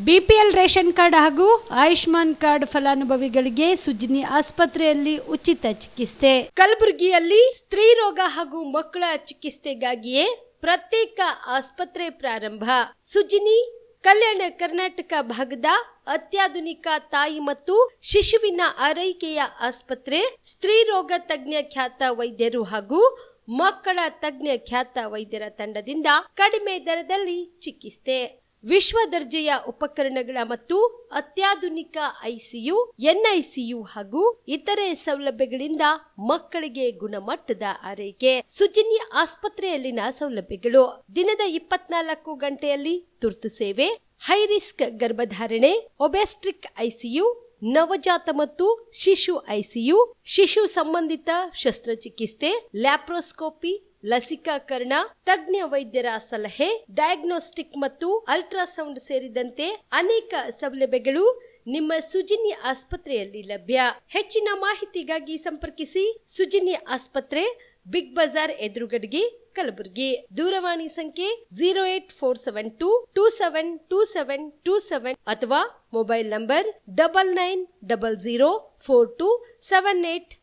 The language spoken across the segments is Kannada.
ಬಿಪಿಎಲ್ ರೇಷನ್ ಕಾರ್ಡ್ ಹಾಗೂ ಆಯುಷ್ಮಾನ್ ಕಾರ್ಡ್ ಫಲಾನುಭವಿಗಳಿಗೆ ಸುಜಿನಿ ಆಸ್ಪತ್ರೆಯಲ್ಲಿ ಉಚಿತ ಚಿಕಿತ್ಸೆ. ಕಲಬುರಗಿಯಲ್ಲಿ ಸ್ತ್ರೀ ರೋಗ ಹಾಗೂ ಮಕ್ಕಳ ಚಿಕಿತ್ಸೆಗಾಗಿಯೇ ಪ್ರತ್ಯೇಕ ಆಸ್ಪತ್ರೆ ಪ್ರಾರಂಭ. ಸುಜಿನಿ ಕಲ್ಯಾಣ ಕರ್ನಾಟಕ ಭಾಗದ ಅತ್ಯಾಧುನಿಕ ತಾಯಿ ಮತ್ತು ಶಿಶುವಿನ ಆರೈಕೆಯ ಆಸ್ಪತ್ರೆ. ಸ್ತ್ರೀ ರೋಗ ತಜ್ಞ ಖ್ಯಾತ ವೈದ್ಯರು ಹಾಗೂ ಮಕ್ಕಳ ತಜ್ಞ ಖ್ಯಾತ ವೈದ್ಯರ ತಂಡದಿಂದ ಕಡಿಮೆ ದರದಲ್ಲಿ ಚಿಕಿತ್ಸೆ, ವಿಶ್ವ ದರ್ಜೆಯ ಉಪಕರಣಗಳ ಮತ್ತು ಅತ್ಯಾಧುನಿಕ ಐಸಿಯು, ಎನ್ಐಸಿಯು ಹಾಗೂ ಇತರೆ ಸೌಲಭ್ಯಗಳಿಂದ ಮಕ್ಕಳಿಗೆ ಗುಣಮಟ್ಟದ ಆರೈಕೆ. ಸುಜಿನಿ ಆಸ್ಪತ್ರೆಯಲ್ಲಿನ ಸೌಲಭ್ಯಗಳು: ದಿನದ 24 ಗಂಟೆಯಲ್ಲಿ ತುರ್ತು ಸೇವೆ, ಹೈ ರಿಸ್ಕ್ ಗರ್ಭಧಾರಣೆ, ಒಬೆಸ್ಟ್ರಿಕ್ ಐಸಿಯು, ನವಜಾತ ಮತ್ತು ಶಿಶು ಐಸಿಯು, ಶಿಶು ಸಂಬಂಧಿತ ಶಸ್ತ್ರಚಿಕಿತ್ಸೆ, ಲ್ಯಾಪ್ರೋಸ್ಕೋಪಿ, ಲಸಿಕಾಕರಣ, ತಜ್ಞ ವೈದ್ಯರ ಸಲಹೆ, ಡಯಾಗ್ನೋಸ್ಟಿಕ್ ಮತ್ತು ಅಲ್ಟ್ರಾಸೌಂಡ್ ಸೇರಿದಂತೆ ಅನೇಕ ಸೌಲಭ್ಯಗಳು ನಿಮ್ಮ ಸುಜಿನಿ ಆಸ್ಪತ್ರೆಯಲ್ಲಿ ಲಭ್ಯ. ಹೆಚ್ಚಿನ ಮಾಹಿತಿಗಾಗಿ ಸಂಪರ್ಕಿಸಿ ಸುಜಿನಿ ಆಸ್ಪತ್ರೆ, ಬಿಗ್ ಬಜಾರ್ ಎದುರುಗಡೆಗೆ, ಕಲಬುರಗಿ. ದೂರವಾಣಿ ಸಂಖ್ಯೆ 08472 272727 ಅಥವಾ mobile number 9900427814.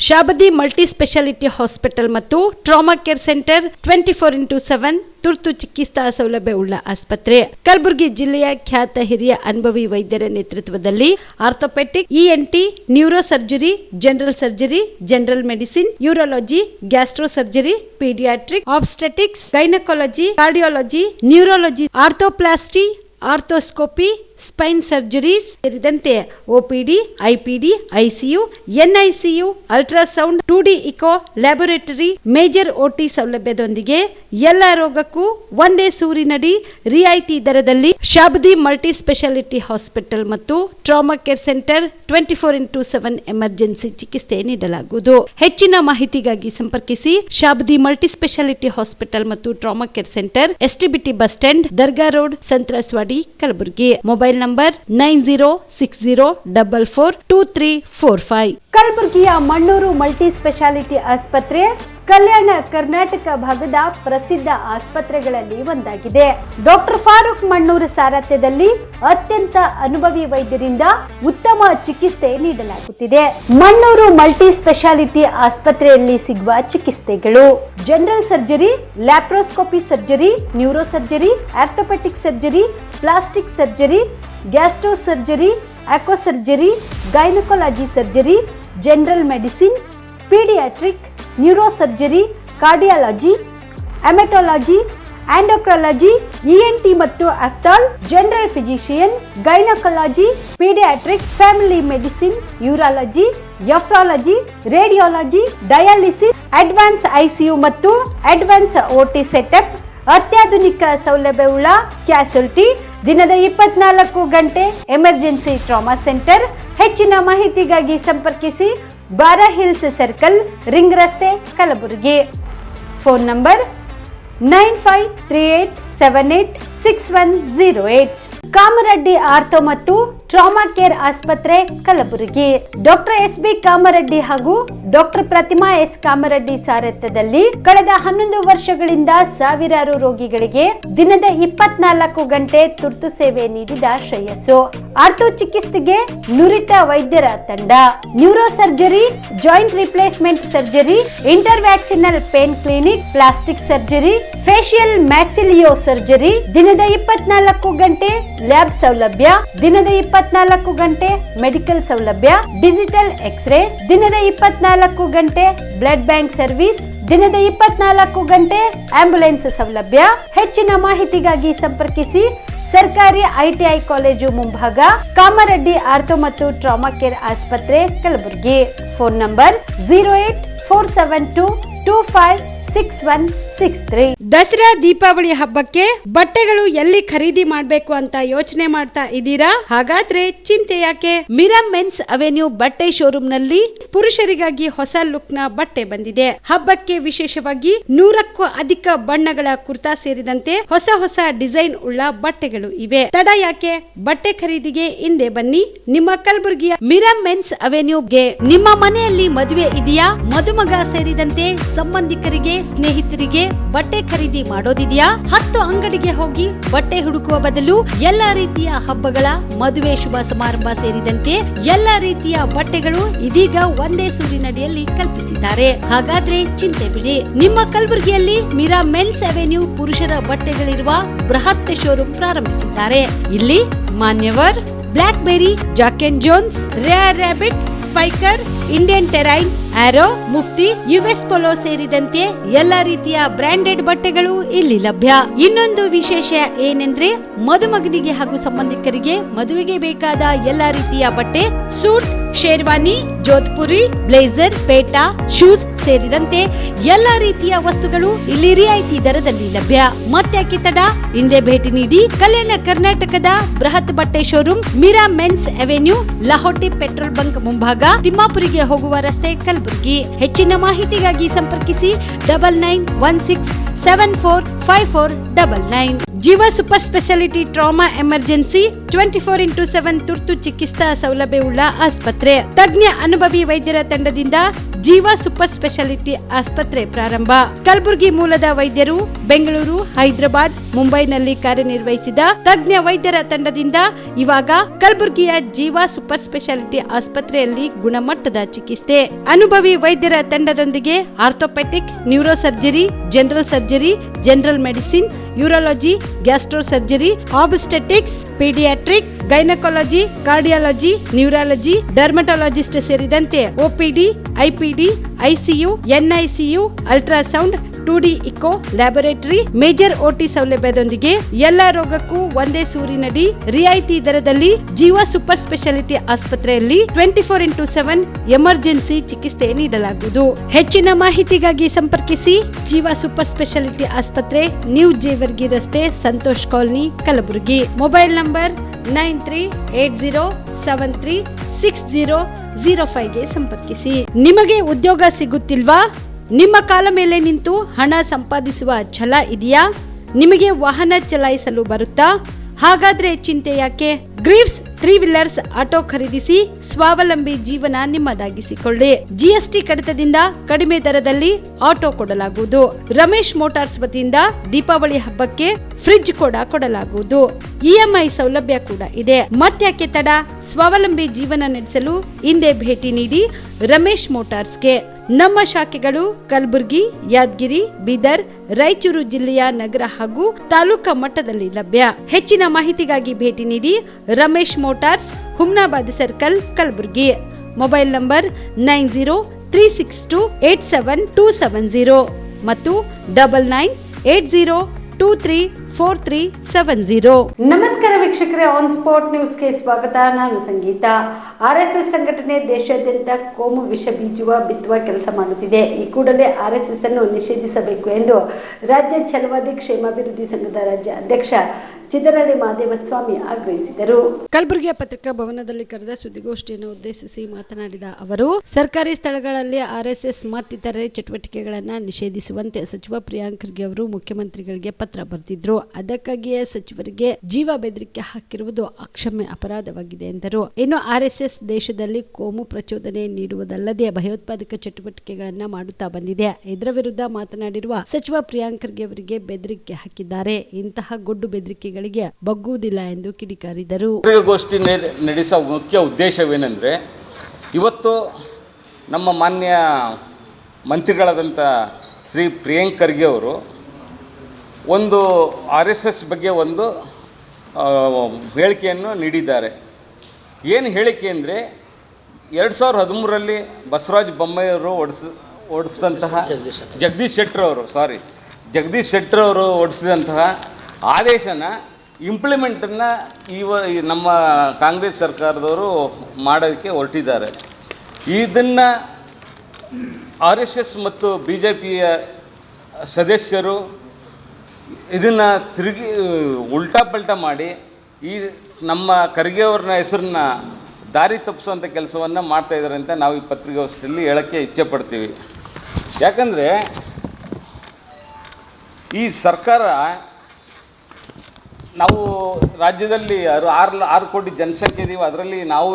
Shabadi multi speciality hospital ಮತ್ತು ಟ್ರಾಮಾ ಕೇರ್ ಸೆಂಟರ್ 24x7 ತುರ್ತು ಚಿಕಿತ್ಸಾ ಸೌಲಭ್ಯ ಉಳ್ಳ ಆಸ್ಪತ್ರೆ. ಕಲಬುರಗಿ ಜಿಲ್ಲೆಯ ಖ್ಯಾತ ಹಿರಿಯ ಅನುಭವಿ ವೈದ್ಯರ ನೇತೃತ್ವದಲ್ಲಿ orthopaedic, ENT, neuro surgery, general surgery, general medicine, urology, gastro surgery, paediatric, obstetrics, gynaecology, cardiology, neurology, arthroplasty, arthroscopy, spine surgeries ಸೇರಿದಂತೆ OPD, IPD, ICU, NICU, ultrasound, 2D echo, laboratory, major OT ಸೌಲಭ್ಯದೊಂದಿಗೆ ಎಲ್ಲ ರೋಗಕ್ಕೂ ಒಂದೇ ಸೂರಿನಡಿ ರಿಯಾಯಿತಿ ದರದಲ್ಲಿ ಶಾಬದಿ ಮಲ್ಟಿ ಸ್ಪೆಷಾಲಿಟಿ ಹಾಸ್ಪಿಟಲ್ ಮತ್ತು trauma care centre 24x7 emergency ಚಿಕಿತ್ಸೆ ನೀಡಲಾಗುವುದು. ಹೆಚ್ಚಿನ ಮಾಹಿತಿಗಾಗಿ ಸಂಪರ್ಕಿಸಿ ಶಾಬದಿ ಮಲ್ಟಿ ಸ್ಪೆಷಾಲಿಟಿ ಹಾಸ್ಪಿಟಲ್ ಮತ್ತು trauma care centre, STBT bus stand, Dargah road, ಸಂತ್ರಸ್ವಾಡಿ, Kalaburagi. Mobile number 9060442345. ಕಲಬುರಗಿಯ ಮಣ್ಣೂರು ಮಲ್ಟಿ ಸ್ಪೆಷಾಲಿಟಿ ಆಸ್ಪತ್ರೆ ಕಲ್ಯಾಣ ಕರ್ನಾಟಕ ಭಾಗದ ಪ್ರಸಿದ್ಧ ಆಸ್ಪತ್ರೆಗಳಲ್ಲಿ ಒಂದಾಗಿದೆ. ಡಾಕ್ಟರ್ ಫಾರೂಕ್ ಮಣ್ಣೂರು ಸಾರಥ್ಯದಲ್ಲಿ ಅತ್ಯಂತ ಅನುಭವಿ ವೈದ್ಯರಿಂದ ಉತ್ತಮ ಚಿಕಿತ್ಸೆ ನೀಡಲಾಗುತ್ತಿದೆ. ಮಣ್ಣೂರು ಮಲ್ಟಿ ಸ್ಪೆಷಾಲಿಟಿ ಆಸ್ಪತ್ರೆಯಲ್ಲಿ ಸಿಗುವ ಚಿಕಿತ್ಸೆಗಳು: general surgery, laparoscopy surgery, neuro surgery, orthopaedic surgery, plastic surgery, gastro surgery, aqua surgery, gynaecology surgery, general medicine, paediatric, neuro surgery, cardiology, haematology, endocrinology, ENT ಮತ್ತು ophthal, general physician, gynaecology, paediatric, family medicine, urology, nephrology, radiology, dialysis, advance ICU ಮತ್ತು ಅಡ್ವಾನ್ಸ್ ಓಟಿ ಸೆಟಪ್, ಅತ್ಯಾಧುನಿಕ ಸೌಲಭ್ಯವುಳ್ಳ ಕ್ಯಾಸುಲಿಟಿ, ದಿನದ 24 ಗಂಟೆ ಎಮರ್ಜೆನ್ಸಿ ಟ್ರಾಮಾ ಸೆಂಟರ್. ಹೆಚ್ಚಿನ ಮಾಹಿತಿಗಾಗಿ ಸಂಪರ್ಕಿಸಿ ಬಾರಾ ಹಿಲ್ಸ್ ಸರ್ಕಲ್, ರಿಂಗ್ ರಸ್ತೆ, Kalaburagi. Phone number 9538786108. Kamareddy ortho ಮತ್ತು ಟ್ರಾಮಾ ಕೇರ್ ಆಸ್ಪತ್ರೆ, ಕಲಬುರಗಿ. Doctor S B. ಕಾಮರೆಡ್ಡಿ ಹಾಗೂ ಡಾಕ್ಟರ್ ಪ್ರತಿಮಾ ಎಸ್. ಕಾಮರೆಡ್ಡಿ ಸಾರಥ್ಯದಲ್ಲಿ ಕಳೆದ 11 ವರ್ಷಗಳಿಂದ ಸಾವಿರಾರು ರೋಗಿಗಳಿಗೆ ದಿನದ 24 ಗಂಟೆ ತುರ್ತು ಸೇವೆ ನೀಡಿದ ಶ್ರೇಯಸ್ಸು. ಆರ್ಥೋ ಚಿಕಿತ್ಸೆಗೆ ನುರಿತ ವೈದ್ಯರ ತಂಡ, neuro surgery, joint replacement surgery, interventional pain clinic, plastic surgery, facial maxillo surgery, ದಿನದ 24 ಗಂಟೆ ಲ್ಯಾಬ್ ಸೌಲಭ್ಯ, ದಿನದ 24 ಗಂಟೆ ಮೆಡಿಕಲ್ ಸೌಲಭ್ಯ, ಡಿಜಿಟಲ್ ಎಕ್ಸ್ರೇ, ದಿನದ 24 ಗಂಟೆ ಬ್ಲಡ್ ಬ್ಯಾಂಕ್ ಸರ್ವಿಸ್, ದಿನದ 24 ಗಂಟೆ ಆಂಬ್ಯುಲೆನ್ಸ್ ಸೌಲಭ್ಯ. ಹೆಚ್ಚಿನ ಮಾಹಿತಿಗಾಗಿ ಸಂಪರ್ಕಿಸಿ ಸರ್ಕಾರಿ ಐಟಿಐ ಕಾಲೇಜು ಮುಂಭಾಗ, ಕಾಮರೆಡ್ಡಿ ಆರ್ಥೋ ಮತ್ತು ಟ್ರಾಮಾ ಕೇರ್ ಆಸ್ಪತ್ರೆ, ಕಲಬುರಗಿ. Phone number 08472256163. ದಸರಾ ದೀಪಾವಳಿ ಹಬ್ಬಕ್ಕೆ ಬಟ್ಟೆಗಳು ಎಲ್ಲಿ ಖರೀದಿ ಮಾಡಬೇಕು ಅಂತ ಯೋಚನೆ ಮಾಡ್ತಾ ಇದ್ದೀರಾ? ಹಾಗಾದ್ರೆ ಚಿಂತೆ ಯಾಕೆ? ಮಿರಾ ಮೆನ್ಸ್ ಅವೆನ್ಯೂ ಬಟ್ಟೆ ಶೋರೂಮ್ ನಲ್ಲಿ ಪುರುಷರಿಗಾಗಿ ಹೊಸ ಲುಕ್ ನ ಬಟ್ಟೆ ಬಂದಿದೆ. ಹಬ್ಬಕ್ಕೆ ವಿಶೇಷವಾಗಿ 100ಕ್ಕೂ ಅಧಿಕ ಬಣ್ಣಗಳ ಕುರ್ತಾ ಸೇರಿದಂತೆ ಹೊಸ ಹೊಸ ಡಿಸೈನ್ ಉಳ್ಳ ಬಟ್ಟೆಗಳು ಇವೆ. ತಡ ಯಾಕೆ? ಬಟ್ಟೆ ಖರೀದಿಗೆ ಹಿಂದೆ ಬನ್ನಿ ನಿಮ್ಮ ಕಲಬುರಗಿಯ ಮಿರಾ ಮೆನ್ಸ್ ಅವೆನ್ಯೂಗೆ. ನಿಮ್ಮ ಮನೆಯಲ್ಲಿ ಮದುವೆ ಇದೆಯಾ? ಮದುಮಗ ಸೇರಿದಂತೆ ಸಂಬಂಧಿಕರಿಗೆ, ಸ್ನೇಹಿತರಿಗೆ ಬಟ್ಟೆ ಖರೀದಿ ಮಾಡೋದಿದೆಯಾ? 10 ಅಂಗಡಿಗೆ ಹೋಗಿ ಬಟ್ಟೆ ಹುಡುಕುವ ಬದಲು ಎಲ್ಲಾ ರೀತಿಯ ಹಬ್ಬಗಳ, ಮದುವೆ, ಶುಭ ಸಮಾರಂಭ ಸೇರಿದಂತೆ ಎಲ್ಲಾ ರೀತಿಯ ಬಟ್ಟೆಗಳು ಇದೀಗ ಒಂದೇ ಸೂರಿನಡಿಯಲ್ಲಿ ಕಲ್ಪಿಸಿದ್ದಾರೆ. ಹಾಗಾದ್ರೆ ಚಿಂತೆ ಬಿಡಿ, ನಿಮ್ಮ ಕಲಬುರಗಿಯಲ್ಲಿ ಮೀರಾ ಮೆನ್ಸ್ ಅವೆನ್ಯೂ ಪುರುಷರ ಬಟ್ಟೆಗಳಿರುವ ಬೃಹತ್ ಶೋರೂಮ್ ಪ್ರಾರಂಭಿಸಿದ್ದಾರೆ. ಇಲ್ಲಿ Manyavar, Black Berry, Jack and Jones, Rare Rabbit, Spykar, Indian Terrain, Arrow, Mufti, US Polo ಸೇರಿದಂತೆ ಎಲ್ಲಾ ರೀತಿಯ ಬ್ರಾಂಡೆಡ್ ಬಟ್ಟೆಗಳು ಇಲ್ಲಿ ಲಭ್ಯ. ಇನ್ನೊಂದು ವಿಶೇಷ ಏನೆಂದ್ರೆ ಮದುಮಗನಿಗೆ ಹಾಗೂ ಸಂಬಂಧಿಕರಿಗೆ ಮದುವೆಗೆ ಬೇಕಾದ ಎಲ್ಲಾ ರೀತಿಯ ಬಟ್ಟೆ, ಸೂಟ್, ಶೇರ್ವಾನಿ, ಜೋಧ್ಪುರಿ, ಬ್ಲೇಸರ್, ಪೇಟಾ, ಶೂಸ್ ಸೇರಿದಂತೆ ಎಲ್ಲಾ ರೀತಿಯ ವಸ್ತುಗಳು ಇಲ್ಲಿ ರಿಯಾಯಿತಿ ದರದಲ್ಲಿ ಲಭ್ಯ. ಮತ್ತ್ಯಾಕೆ ತಡ, ಹಿಂದೆ ಭೇಟಿ ನೀಡಿ. ಕಲ್ಯಾಣ ಕರ್ನಾಟಕದ ಬೃಹತ್ ಬಟ್ಟೆ showroom Meera men's avenue, Lahoti petrol bunk ಮುಂಭಾಗ, ತಿಮ್ಮಾಪುರಿಗೆ ಹೋಗುವ ರಸ್ತೆ, ಕಲಬುರಗಿ. ಹೆಚ್ಚಿನ ಮಾಹಿತಿಗಾಗಿ ಸಂಪರ್ಕಿಸಿ 9916745499. ಜೀವ super speciality trauma emergency 24x7 ತುರ್ತು ಚಿಕಿತ್ಸಾ ಸೌಲಭ್ಯವುಳ್ಳ ಆಸ್ಪತ್ರೆ. ತಜ್ಞ ಅನುಭವಿ ವೈದ್ಯರ ತಂಡದಿಂದ ಜೀವ ಸೂಪರ್ ಸ್ಪೆಷಾಲಿಟಿ ಆಸ್ಪತ್ರೆ ಪ್ರಾರಂಭ. ಕಲಬುರಗಿ ಮೂಲದ ವೈದ್ಯರು ಬೆಂಗಳೂರು, ಹೈದರಾಬಾದ್, ಮುಂಬೈನಲ್ಲಿ ಕಾರ್ಯನಿರ್ವಹಿಸಿದ ತಜ್ಞ ವೈದ್ಯರ ತಂಡದಿಂದ ಇವಾಗ ಕಲಬುರಗಿಯ ಜೀವ ಸೂಪರ್ ಸ್ಪೆಷಾಲಿಟಿ ಆಸ್ಪತ್ರೆಯಲ್ಲಿ ಗುಣಮಟ್ಟದ ಚಿಕಿತ್ಸೆ. ಅನುಭವಿ ವೈದ್ಯರ ತಂಡದೊಂದಿಗೆ orthopaedic, neuro surgery, general surgery, general medicine, urology, gastro surgery, obstetrics, paediatric, gynaecology, cardiology, neurology, dermatologist ಸೇರಿದಂತೆ OPD, IPD, ICU, NICU, ultrasound, 2D echo, laboratory, major OT ಸೌಲಭ್ಯದೊಂದಿಗೆ ಎಲ್ಲಾ ರೋಗಕ್ಕೂ ಒಂದೇ ಸೂರಿನಡಿ ರಿಯಾಯಿತಿ ದರದಲ್ಲಿ ಜೀವ ಸೂಪರ್ ಸ್ಪೆಷಾಲಿಟಿ ಆಸ್ಪತ್ರೆಯಲ್ಲಿ 24x7 ಎಮರ್ಜೆನ್ಸಿ ಚಿಕಿತ್ಸೆ ನೀಡಲಾಗುವುದು. ಹೆಚ್ಚಿನ ಮಾಹಿತಿಗಾಗಿ ಸಂಪರ್ಕಿಸಿ ಜೀವ ಸೂಪರ್ ಸ್ಪೆಷಾಲಿಟಿ ಆಸ್ಪತ್ರೆ, ನ್ಯೂ ಜೇವರ್ಗಿ ರಸ್ತೆ, Santosh colony, Kalaburagi. Mobile number 9380736005ಗೆ ಸಂಪರ್ಕಿಸಿ. ನಿಮಗೆ ಉದ್ಯೋಗ ಸಿಗುತ್ತಿಲ್ವಾ? ನಿಮ್ಮ ಕಾಲ ಮೇಲೆ ನಿಂತು ಹಣ ಸಂಪಾದಿಸುವ ಛಲ ಇದೆಯಾ? ನಿಮಗೆ ವಾಹನ ಚಲಾಯಿಸಲು ಬರುತ್ತಾ? ಹಾಗಾದ್ರೆ ಚಿಂತೆ ಯಾಕೆ? ಗ್ರೀವ್ಸ್ 3 ವೀಲರ್ಸ್ ಆಟೋ ಖರೀದಿಸಿ ಸ್ವಾವಲಂಬಿ ಜೀವನ ನಿಮ್ಮದಾಗಿಸಿಕೊಳ್ಳಿ. GST ಕಡಿತದಿಂದ ಕಡಿಮೆ ದರದಲ್ಲಿ ಆಟೋ ಕೊಡಲಾಗುವುದು. ರಮೇಶ್ ಮೋಟಾರ್ಸ್ ವತಿಯಿಂದ ದೀಪಾವಳಿ ಹಬ್ಬಕ್ಕೆ ಫ್ರಿಡ್ಜ್ ಕೂಡ ಕೊಡಲಾಗುವುದು. EMI ಸೌಲಭ್ಯ ಕೂಡ ಇದೆ. ಮತ್ತ್ಯಾಕೆ ತಡ? ಸ್ವಾವಲಂಬಿ ಜೀವನ ನಡೆಸಲು ಹಿಂದೆ ಭೇಟಿ ನೀಡಿ ರಮೇಶ್ ಮೋಟಾರ್ಸ್ಗೆ. ನಮ್ಮ ಶಾಖೆಗಳು ಕಲಬುರಗಿ, ಯಾದಗಿರಿ, ಬೀದರ್, ರಾಯಚೂರು ಜಿಲ್ಲೆಯ ನಗರ ಹಾಗೂ ತಾಲೂಕಾ ಮಟ್ಟದಲ್ಲಿ ಲಭ್ಯ. ಹೆಚ್ಚಿನ ಮಾಹಿತಿಗಾಗಿ ಭೇಟಿ ನೀಡಿ Ramesh motors, Humnabad circle, Kalaburagi. Mobile number 9036287270 ಮತ್ತು 9980234370. ನಮಸ್ಕಾರ ವೀಕ್ಷಕರೇ, ಆನ್ ಸ್ಪಾಟ್ ನ್ಯೂಸ್ಗೆ ಸ್ವಾಗತ. ನಾನು ಸಂಗೀತ. RSS ಸಂಘಟನೆ ದೇಶಾದ್ಯಂತ ಕೋಮು ವಿಷ ಬಿತ್ತುವ ಕೆಲಸ ಮಾಡುತ್ತಿದೆ. ಈ ಕೂಡಲೇ RSS ಅನ್ನು ನಿಷೇಧಿಸಬೇಕು ಎಂದು ರಾಜ್ಯ ಛಲವಾದಿ ಕ್ಷೇಮಾಭಿವೃದ್ಧಿ ಸಂಘದ ರಾಜ್ಯ ಅಧ್ಯಕ್ಷ ಚಿದರಳ್ಳಿ ಮಹದೇವಸ್ವಾಮಿ ಆಗ್ರಹಿಸಿದರು. ಕಲಬುರಗಿಯ ಪತ್ರಿಕಾ ಭವನದಲ್ಲಿ ಕರೆದ ಸುದ್ದಿಗೋಷ್ಠಿಯನ್ನು ಉದ್ದೇಶಿಸಿ ಮಾತನಾಡಿದ ಅವರು, ಸರ್ಕಾರಿ ಸ್ಥಳಗಳಲ್ಲಿ RSS ಮತ್ತಿತರೆ ಚಟುವಟಿಕೆಗಳನ್ನು ನಿಷೇಧಿಸುವಂತೆ ಸಚಿವ ಪ್ರಿಯಾಂಕ್ ಖರ್ಗೆ ಅವರು ಮುಖ್ಯಮಂತ್ರಿಗಳಿಗೆ ಪತ್ರ ಬರೆದಿದ್ರು. ಅದಕ್ಕಾಗಿಯೇ ಸಚಿವರಿಗೆ ಜೀವ ಬೆದರಿಕೆ ಹಾಕಿರುವುದು ಅಕ್ಷಮ್ಯ ಅಪರಾಧವಾಗಿದೆ ಎಂದರು. ಇನ್ನು RSS ದೇಶದಲ್ಲಿ ಕೋಮು ಪ್ರಚೋದನೆ ನೀಡುವುದಲ್ಲದೆ ಭಯೋತ್ಪಾದಕ ಚಟುವಟಿಕೆಗಳನ್ನ ಮಾಡುತ್ತಾ ಬಂದಿದೆ. ಇದರ ವಿರುದ್ಧ ಮಾತನಾಡಿರುವ ಸಚಿವ ಪ್ರಿಯಾಂಕ್ ಖರ್ಗೆ ಅವರಿಗೆ ಬೆದರಿಕೆ ಹಾಕಿದ್ದಾರೆ. ಇಂತಹ ಗೊಡ್ಡು ಬೆದರಿಕೆಗಳಿಗೆ ಬಗ್ಗುವುದಿಲ್ಲ ಎಂದು ಕಿಡಿಕಾರಿದರು. ಪತ್ರಿಕಾಗೋಷ್ಠಿ ನಡೆಸುವ ಮುಖ್ಯ ಉದ್ದೇಶವೇನೆಂದರೆ, ಇವತ್ತು ನಮ್ಮ ಮಾನ್ಯ ಮಂತ್ರಿಗಳಾದಂಥ ಶ್ರೀ ಪ್ರಿಯಾಂಕ್ ಖರ್ಗೆ ಅವರು ಒಂದು RSS ಬಗ್ಗೆ ಒಂದು ಹೇಳಿಕೆಯನ್ನು ನೀಡಿದ್ದಾರೆ. ಏನು ಹೇಳಿಕೆ ಅಂದರೆ, 2013ರಲ್ಲಿ ಬಸವರಾಜ ಬೊಮ್ಮಾಯಿಯವರು ಓಡಿಸಿದಂತಹ ಜಗದೀಶ್ ಶೆಟ್ಟರ್ ಅವರು ಓಡಿಸಿದಂತಹ ಆದೇಶನ ಇಂಪ್ಲಿಮೆಂಟನ್ನು ನಮ್ಮ ಕಾಂಗ್ರೆಸ್ ಸರ್ಕಾರದವರು ಮಾಡೋದಕ್ಕೆ ಹೊರಟಿದ್ದಾರೆ. ಇದನ್ನು RSS ಮತ್ತು BJPಯ ಸದಸ್ಯರು ಇದನ್ನು ತಿರುಗಿ ಉಲ್ಟಾ ಪಲ್ಟಾ ಮಾಡಿ ಈ ನಮ್ಮ ಖರ್ಗೆ ಅವ್ರನ್ನ ಹೆಸರನ್ನ ದಾರಿ ತಪ್ಪಿಸುವಂಥ ಕೆಲಸವನ್ನು ಮಾಡ್ತಾಯಿದ್ದಾರೆ ಅಂತ ನಾವು ಈ ಪತ್ರಿಕಾಗೋಷ್ಠಿಯಲ್ಲಿ ಹೇಳೋಕ್ಕೆ ಇಚ್ಛೆಪಡ್ತೀವಿ. ಯಾಕಂದರೆ ಈ ಸರ್ಕಾರ, ನಾವು ರಾಜ್ಯದಲ್ಲಿ 6 ಕೋಟಿ ಜನಸಂಖ್ಯೆ ಇದ್ದೀವಿ. ಅದರಲ್ಲಿ ನಾವು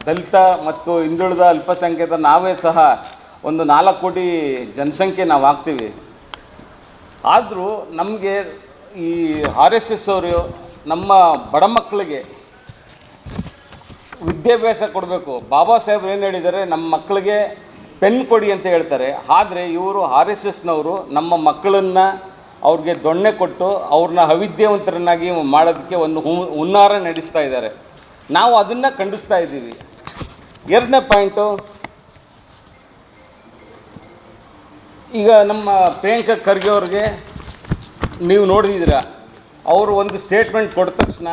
ದಲಿತ ಮತ್ತು ಹಿಂದುಳಿದ ಅಲ್ಪಸಂಖ್ಯಾತ ನಾವೇ ಸಹ ಒಂದು 4 ಕೋಟಿ ಜನಸಂಖ್ಯೆ ನಾವು ಆಗ್ತೀವಿ. ಆದರೂ ನಮಗೆ ಈ RSS ಅವರು ನಮ್ಮ ಬಡ ಮಕ್ಕಳಿಗೆ ವಿದ್ಯಾಭ್ಯಾಸ ಕೊಡಬೇಕು. ಬಾಬಾ ಸಾಹೇಬ್ರು ಏನು ಹೇಳಿದ್ದಾರೆ, ನಮ್ಮ ಮಕ್ಕಳಿಗೆ ಪೆನ್ ಕೊಡಿ ಅಂತ ಹೇಳ್ತಾರೆ. ಆದರೆ ಇವರು RSSನವರು ನಮ್ಮ ಮಕ್ಕಳನ್ನು ಅವ್ರಿಗೆ ದೊಣ್ಣೆ ಕೊಟ್ಟು ಅವ್ರನ್ನ ಅವಿದ್ಯಾವಂತರನ್ನಾಗಿ ಮಾಡೋದಕ್ಕೆ ಒಂದು ಹುನ್ನಾರ ನಡೆಸ್ತಾ ಇದ್ದಾರೆ. ನಾವು ಅದನ್ನು ಖಂಡಿಸ್ತಾ ಇದ್ದೀವಿ. ಎರಡನೇ ಪಾಯಿಂಟು, ಈಗ ನಮ್ಮ ಪ್ರಿಯಾಂಕಾ ಖರ್ಗೆ ಅವ್ರಿಗೆ ನೀವು ನೋಡಿದ್ದೀರ, ಅವರು ಒಂದು ಸ್ಟೇಟ್ಮೆಂಟ್ ಕೊಟ್ಟ ತಕ್ಷಣ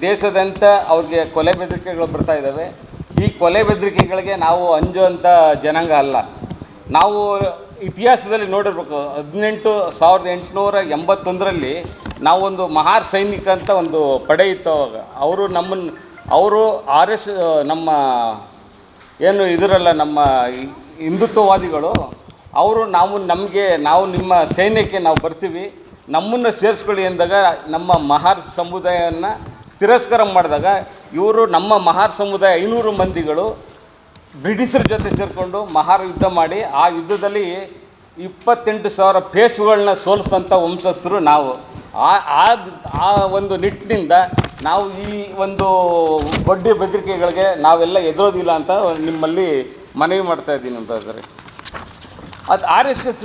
ದೇಶದಂತ ಅವ್ರಿಗೆ ಕೊಲೆ ಬೆದರಿಕೆಗಳು ಬರ್ತಾ ಇದ್ದಾವೆ. ಈ ಕೊಲೆ ಬೆದರಿಕೆಗಳಿಗೆ ನಾವು ಅಂಜುವಂಥ ಜನಾಂಗ ಅಲ್ಲ. ನಾವು ಇತಿಹಾಸದಲ್ಲಿ ನೋಡಿರ್ಬೇಕು, 1881ರಲ್ಲಿ ನಾವೊಂದು ಮಹಾರ್ ಸೈನಿಕ ಅಂತ ಒಂದು ಪಡೆ ಇತ್ತು. ಅವಾಗ ಅವರು ನಮ್ಮ ಏನು ಇದರಲ್ಲ, ನಮ್ಮ ಹಿಂದುತ್ವವಾದಿಗಳು ಅವರು ನಾವು ನಿಮ್ಮ ಸೈನ್ಯಕ್ಕೆ ನಾವು ಬರ್ತೀವಿ, ನಮ್ಮನ್ನು ಸೇರಿಸ್ಕೊಳ್ಳಿ ಎಂದಾಗ ನಮ್ಮ ಮಹಾರ್ ಸಮುದಾಯವನ್ನು ತಿರಸ್ಕಾರ ಮಾಡಿದಾಗ ಇವರು ನಮ್ಮ ಮಹಾರ್ ಸಮುದಾಯ 500 ಮಂದಿಗಳು ಬ್ರಿಟಿಷರ ಜೊತೆ ಸೇರಿಕೊಂಡು ಮಹಾರ್ ಯುದ್ಧ ಮಾಡಿ ಆ ಯುದ್ಧದಲ್ಲಿ 28,000 ಪೇಶ್ವೆಗಳನ್ನ ಸೋಲಿಸಿದಂಥ ವಂಶಸ್ಥರು ನಾವು. ಆ ಒಂದು ನಿಟ್ಟಿನಿಂದ ನಾವು ಈ ಒಂದು ಬಡ್ಡಿ ಬೆದರಿಕೆಗಳಿಗೆ ನಾವೆಲ್ಲ ಎದುರೋದಿಲ್ಲ ಅಂತ ನಿಮ್ಮಲ್ಲಿ ಮನವಿ ಮಾಡ್ತಾ ಇದ್ದೀನಿ ಬ್ರದರ್. ಅದು RSS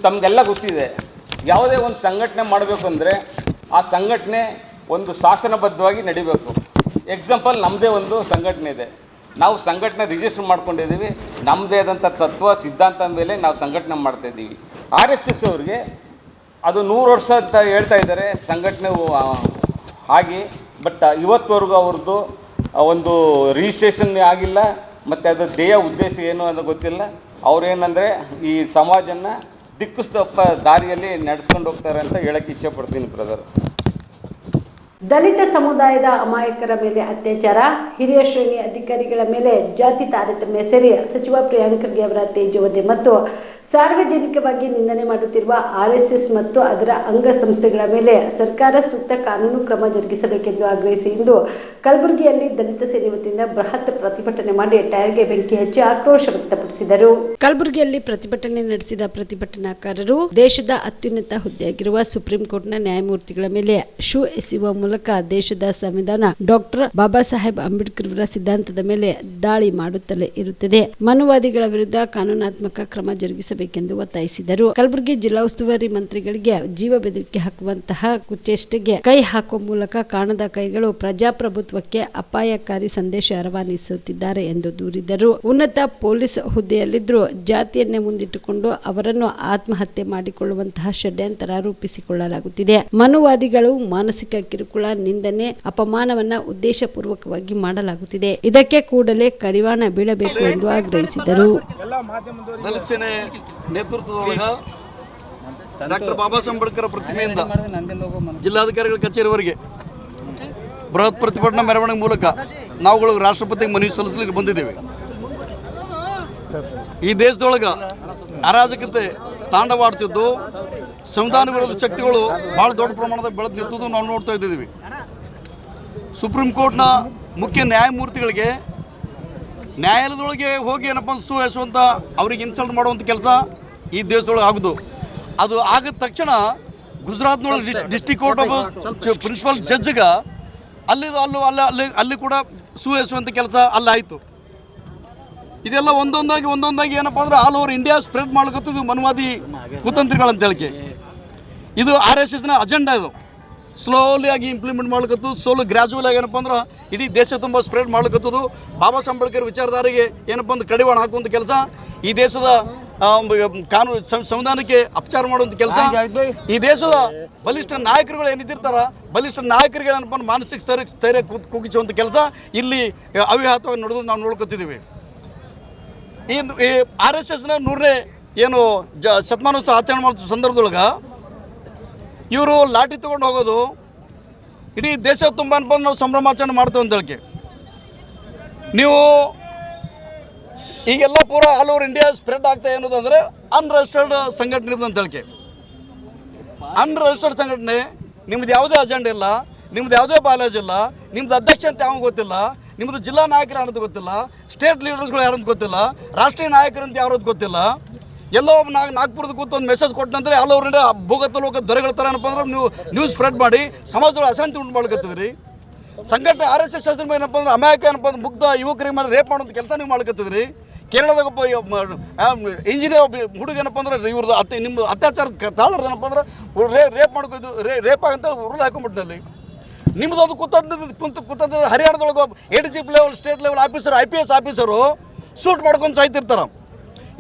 ತಮಗೆಲ್ಲ ಗೊತ್ತಿದೆ. ಯಾವುದೇ ಒಂದು ಸಂಘಟನೆ ಮಾಡಬೇಕು ಅಂದರೆ ಆ ಸಂಘಟನೆ ಒಂದು ಶಾಸನಬದ್ಧವಾಗಿ ನಡಿಬೇಕು. ಎಕ್ಸಾಂಪಲ್, ನಮ್ಮದೇ ಒಂದು ಸಂಘಟನೆ ಇದೆ, ನಾವು ಸಂಘಟನೆ ರಿಜಿಸ್ಟರ್ ಮಾಡ್ಕೊಂಡಿದ್ದೀವಿ, ನಮ್ಮದೇ ಆದಂಥ ತತ್ವ ಸಿದ್ಧಾಂತ ಮೇಲೆ ನಾವು ಸಂಘಟನೆ ಮಾಡ್ತಾಯಿದ್ದೀವಿ. RSS ಅವ್ರಿಗೆ ಅದು 100 ವರ್ಷ ಅಂತ ಹೇಳ್ತಾ ಇದ್ದಾರೆ ಸಂಘಟನೆ ಆಗಿ, ಬಟ್ ಇವತ್ತುವರೆಗೂ ಅವ್ರದ್ದು ಒಂದು ರಿಜಿಸ್ಟ್ರೇಷನ್ ಆಗಿಲ್ಲ, ಮತ್ತು ಅದು ಧ್ಯೇಯ ಉದ್ದೇಶ ಏನು ಅನ್ನೋ ಗೊತ್ತಿಲ್ಲ. ಅವ್ರೇನಂದರೆ ಈ ಸಮಾಜನ ದಿಕ್ಕುಸ್ತಪ್ಪ ದಾರಿಯಲ್ಲಿ ನಡೆಸ್ಕೊಂಡು ಹೋಗ್ತಾರೆ ಅಂತ ಹೇಳಕ್ಕೆ ಇಚ್ಛೆಪಡ್ತೀನಿ ಬ್ರದರ್. ದಲಿತ ಸಮುದಾಯದ ಅಮಾಯಕರ ಮೇಲೆ ಅತ್ಯಾಚಾರ, ಹಿರಿಯ ಶ್ರೇಣಿ ಅಧಿಕಾರಿಗಳ ಮೇಲೆ ಜಾತಿ ತಾರತಮ್ಯ ಸೇರಿ ಸಚಿವ ಪ್ರಿಯಾಂಕ್ ಖರ್ಗೆ ಅವರ ತೇಜೋವಧೆ ಮತ್ತು ಸಾರ್ವಜನಿಕವಾಗಿ ನಿಂದನೆ ಮಾಡುತ್ತಿರುವ RSS ಮತ್ತು ಅದರ ಅಂಗಸಂಸ್ಥೆಗಳ ಮೇಲೆ ಸರ್ಕಾರ ಸೂಕ್ತ ಕಾನೂನು ಕ್ರಮ ಜರುಗಿಸಬೇಕೆಂದು ಆಗ್ರಹಿಸಿ ಇಂದು ಕಲಬುರಗಿಯಲ್ಲಿ ದಲಿತ ಸೇನೆ ವತಿಯಿಂದ ಬೃಹತ್ ಪ್ರತಿಭಟನೆ ಮಾಡಿ ಟೈರ್ಗೆ ಬೆಂಕಿ ಹಚ್ಚಿ ಆಕ್ರೋಶ ವ್ಯಕ್ತಪಡಿಸಿದರು. ಕಲಬುರಗಿಯಲ್ಲಿ ಪ್ರತಿಭಟನೆ ನಡೆಸಿದ ಪ್ರತಿಭಟನಾಕಾರರು ದೇಶದ ಅತ್ಯುನ್ನತ ಹುದ್ದೆಯಾಗಿರುವ ಸುಪ್ರೀಂ ಕೋರ್ಟ್ನ ನ್ಯಾಯಮೂರ್ತಿಗಳ ಮೇಲೆ ಶೂ ಎಸೆಯುವ ಮೂಲಕ ದೇಶದ ಸಂವಿಧಾನ ಡಾಕ್ಟರ್ ಬಾಬಾ ಸಾಹೇಬ್ ಅಂಬೇಡ್ಕರ್ ಅವರ ಸಿದ್ಧಾಂತದ ಮೇಲೆ ದಾಳಿ ಮಾಡುತ್ತಲೇ ಇರುತ್ತದೆ. ಮನುವಾದಿಗಳ ವಿರುದ್ಧ ಕಾನೂನಾತ್ಮಕ ಕ್ರಮ ಜರುಗಿಸಬೇಕೆಂದು ಒತ್ತಾಯಿಸಿದರು. ಕಲಬುರಗಿ ಜಿಲ್ಲಾ ಉಸ್ತುವಾರಿ ಮಂತ್ರಿಗಳಿಗೆ ಜೀವ ಬೆದರಿಕೆ ಹಾಕುವಂತಹ ಕುಚೇಷ್ಟೆಗೆ ಕೈ ಹಾಕುವ ಮೂಲಕ ಕಾಣದ ಕೈಗಳು ಪ್ರಜಾಪ್ರಭುತ್ವಕ್ಕೆ ಅಪಾಯಕಾರಿ ಸಂದೇಶ ರವಾನಿಸುತ್ತಿದ್ದಾರೆ ಎಂದು ದೂರಿದರು. ಉನ್ನತ ಪೊಲೀಸ್ ಹುದ್ದೆಯಲ್ಲಿದ್ದರೂ ಜಾತಿಯನ್ನೇ ಮುಂದಿಟ್ಟುಕೊಂಡು ಅವರನ್ನು ಆತ್ಮಹತ್ಯೆ ಮಾಡಿಕೊಳ್ಳುವಂತಹ ಷಡ್ಯಂತರ ರೂಪಿಸಿಕೊಳ್ಳಲಾಗುತ್ತಿದೆ. ಮನುವಾದಿಗಳು ಮಾನಸಿಕ ಕಿರುಕುಳ, ನಿಂದನೆ, ಅಪಮಾನವನ್ನ ಉದ್ದೇಶಪೂರ್ವಕವಾಗಿ ಮಾಡಲಾಗುತ್ತಿದೆ. ಇದಕ್ಕೆ ಕೂಡಲೇ ಕಡಿವಾಣ ಬೀಳಬೇಕು ಎಂದು ಆಗ್ರಹಿಸಿದರು. ದಲಿತ ಸೇನೆ ನೇತೃತ್ವದೊಳಗ ಡಾಕ್ಟರ್ ಬಾಬಾ ಸಾಹೇಬ್ ಅಂಬೇಡ್ಕರ್ ಪ್ರತಿಮೆಯಿಂದ ಜಿಲ್ಲಾಧಿಕಾರಿಗಳ ಕಚೇರಿವರೆಗೆ ಬೃಹತ್ ಪ್ರತಿಭಟನಾ ಮೆರವಣಿಗೆ ಮೂಲಕ ನಾವುಗಳು ರಾಷ್ಟ್ರಪತಿಗೆ ಮನವಿ ಸಲ್ಲಿಸಲಿಕ್ಕೆ ಬಂದಿದ್ದೇವೆ. ಈ ದೇಶದೊಳಗ ಅರಾಜಕತೆ ತಾಂಡವಾಡ್ತಿದ್ದು ಸಂವಿಧಾನ ವಿರೋಧ ಶಕ್ತಿಗಳು ಭಾಳ ದೊಡ್ಡ ಪ್ರಮಾಣದ ಬೆಳೆದು ನಿಂತದ್ದು ನಾವು ನೋಡ್ತಾ ಇದ್ದೀವಿ. ಸುಪ್ರೀಂ ಕೋರ್ಟ್ನ ಮುಖ್ಯ ನ್ಯಾಯಮೂರ್ತಿಗಳಿಗೆ ನ್ಯಾಯಾಲಯದೊಳಗೆ ಹೋಗಿ ಏನಪ್ಪ ಸೂ ಎಸುವಂಥ ಅವ್ರಿಗೆ ಇನ್ಸಲ್ಟ್ ಮಾಡುವಂಥ ಕೆಲಸ ಈ ದೇಶದೊಳಗೆ ಆಗೋದು. ಅದು ಆಗಿದ ತಕ್ಷಣ ಗುಜರಾತ್ನೊಳಗೆ ಡಿಸ್ಟ್ರಿಕ್ಟ್ ಕೋರ್ಟ್ ಆಫ್ ಪ್ರಿನ್ಸಿಪಲ್ ಜಡ್ಜ್ಗೆ ಅಲ್ಲಿ ಕೂಡ ಸೂ ಎಸುವಂಥ ಕೆಲಸ ಅಲ್ಲಾಯಿತು. ಇದೆಲ್ಲ ಒಂದೊಂದಾಗಿ ಏನಪ್ಪ ಅಂದ್ರೆ ಆಲ್ ಓವರ್ ಇಂಡಿಯಾ ಸ್ಪ್ರೆಡ್ ಮಾಡ್ಕೊತಿದ್ವು ಮನುವಾದಿ ಕುತಂತ್ರಿಗಳಂತ ಹೇಳಿಕೆ. ಇದು RSSನ ಅಜೆಂಡಾ. ಇದು ಸ್ಲೋಲಿ ಆಗಿ ಇಂಪ್ಲಿಮೆಂಟ್ ಮಾಡ್ಕೊತು, ಗ್ರ್ಯಾಜುವಲ್ ಆಗಿ ಏನಪ್ಪ ಅಂದ್ರೆ ಇಡೀ ದೇಶ ತುಂಬ ಸ್ಪ್ರೆಡ್ ಮಾಡ್ಕೊತದು. ಬಾಬಾ ಸಾಹೇಬ್ ಅಂಬೇಡ್ಕರ್ ವಿಚಾರಧಾರೆಗೆ ಏನಪ್ಪ ಅಂದ್ರೆ ಕಡಿವಾಣ ಹಾಕುವಂಥ ಕೆಲಸ, ಈ ದೇಶದ ಕಾನೂನು ಸಂವಿಧಾನಕ್ಕೆ ಅಪಚಾರ ಮಾಡುವಂಥ ಕೆಲಸ, ಈ ದೇಶದ ಬಲಿಷ್ಠ ನಾಯಕರುಗಳು ಏನಿದ್ದಿರ್ತಾರ ಬಲಿಷ್ಠ ನಾಯಕರಿಗೆ ಏನಪ್ಪ ಮಾನಸಿಕ ಸ್ಥೈರ್ಯ ಕುಗ್ಗಿಸುವಂಥ ಕೆಲಸ ಇಲ್ಲಿ ಅವ್ಯಾಹತವಾಗಿ ನಡೆದು ನಾವು ನೋಡ್ಕೊತಿದ್ದೀವಿ. ಈ RSSನ 100ನೇ ಏನು ಶತಮಾನೋತ್ಸವ ಆಚರಣೆ ಮಾಡೋ ಸಂದರ್ಭದೊಳಗೆ ಇವರು ಲಾಠಿ ತೊಗೊಂಡು ಹೋಗೋದು, ಇಡೀ ದೇಶ ತುಂಬ ಅನ್ಬಂದು ನಾವು ಸಂಭ್ರಮಾಚರಣೆ ಮಾಡ್ತೇವೆ ಅಂತ ಹೇಳಿಕೆ. ನೀವು ಈಗೆಲ್ಲ ಪೂರ ಆಲ್ ಓವರ್ ಇಂಡಿಯಾ ಸ್ಪ್ರೆಡ್ ಆಗ್ತಾ ಏನೋದಂದರೆ ಅನ್ರಿಜಿಸ್ಟರ್ಡ್ ಸಂಘಟನೆ ಅಂತ ಹೇಳಿಕೆ. ಅನ್ರಿಜಿಸ್ಟರ್ಡ್ ಸಂಘಟನೆ, ನಿಮ್ದು ಯಾವುದೇ ಅಜೆಂಡ ಇಲ್ಲ, ನಿಮ್ದು ಯಾವುದೇ ಬಾಲಾಜ್ ಇಲ್ಲ, ನಿಮ್ದು ಅಧ್ಯಕ್ಷ ಅಂತ ಯಾವ ಗೊತ್ತಿಲ್ಲ, ನಿಮ್ಮದು ಜಿಲ್ಲಾ ನಾಯಕರು ಯಾರಂತ ಗೊತ್ತಿಲ್ಲ, ಸ್ಟೇಟ್ ಲೀಡರ್ಸ್ಗಳು ಯಾರಂತ ಗೊತ್ತಿಲ್ಲ, ರಾಷ್ಟ್ರೀಯ ನಾಯಕರು ಅಂತ ಯಾರಂತ ಗೊತ್ತಿಲ್ಲ. ಎಲ್ಲೋ ನಾಗ್ಪುರದ ಕೂತು ಒಂದು ಮೆಸೇಜ್ ಕೊಟ್ಟಂದ್ರೆ ಎಲ್ಲ ಅವ್ರಿಂದ ಭೂಗತ ಲೋಕ ದೊರೆಗಳ ಥರ ಏನಪ್ಪ ಅಂದ್ರೆ ನೀವು ನ್ಯೂಸ್ ಸ್ಪ್ರೆಡ್ ಮಾಡಿ ಸಮಾಜದೊಳಗೆ ಅಶಾಂತಿ ಉಂಟು ಮಾಡ್ಕತ್ತಿದ್ರಿ. ಸಂಘಟನೆ RSS ಶಾಸ್ತ್ರ ಏನಪ್ಪ ಅಂದ್ರೆ ಅಮಾಯಕ ಏನಪ್ಪ ಅಂದ್ರೆ ಮುಗ್ಧ ಯುವಕರಿಗೆ ಮೇಲೆ ರೇಪ್ ಮಾಡೋಂಥ ಕೆಲಸ ನೀವು ಮಾಡ್ಕತ್ತಿದ್ರಿ. ಕೇರಳದಾಗ ಒಬ್ಬ ಇಂಜಿನಿಯರ್ ಹುಡುಗ ಏನಪ್ಪ ಅಂದ್ರೆ ಇವ್ರದ್ದು ನಿಮ್ಮ ಅತ್ಯಾಚಾರ ತಾಳರ್ದು ಏನಪ್ಪ ಅಂದ್ರೆ ರೇಪ್ ಮಾಡ್ಕೋದು ರೇಪ್ ಆಗಂತ ರೂಲ್ ಹಾಕೊಂಡ್ಬಿಟ್ಟಲ್ಲಿ. ನಿಮ್ಮದು ಅದು ಕೂತಂದ್ರೆ ಹರಿಯಾಣದೊಳಗೆ ADGP level state level officer IPS officer shoot ಮಾಡ್ಕೊಂಡು ಸಾಯ್ತಿರ್ತಾರೆ.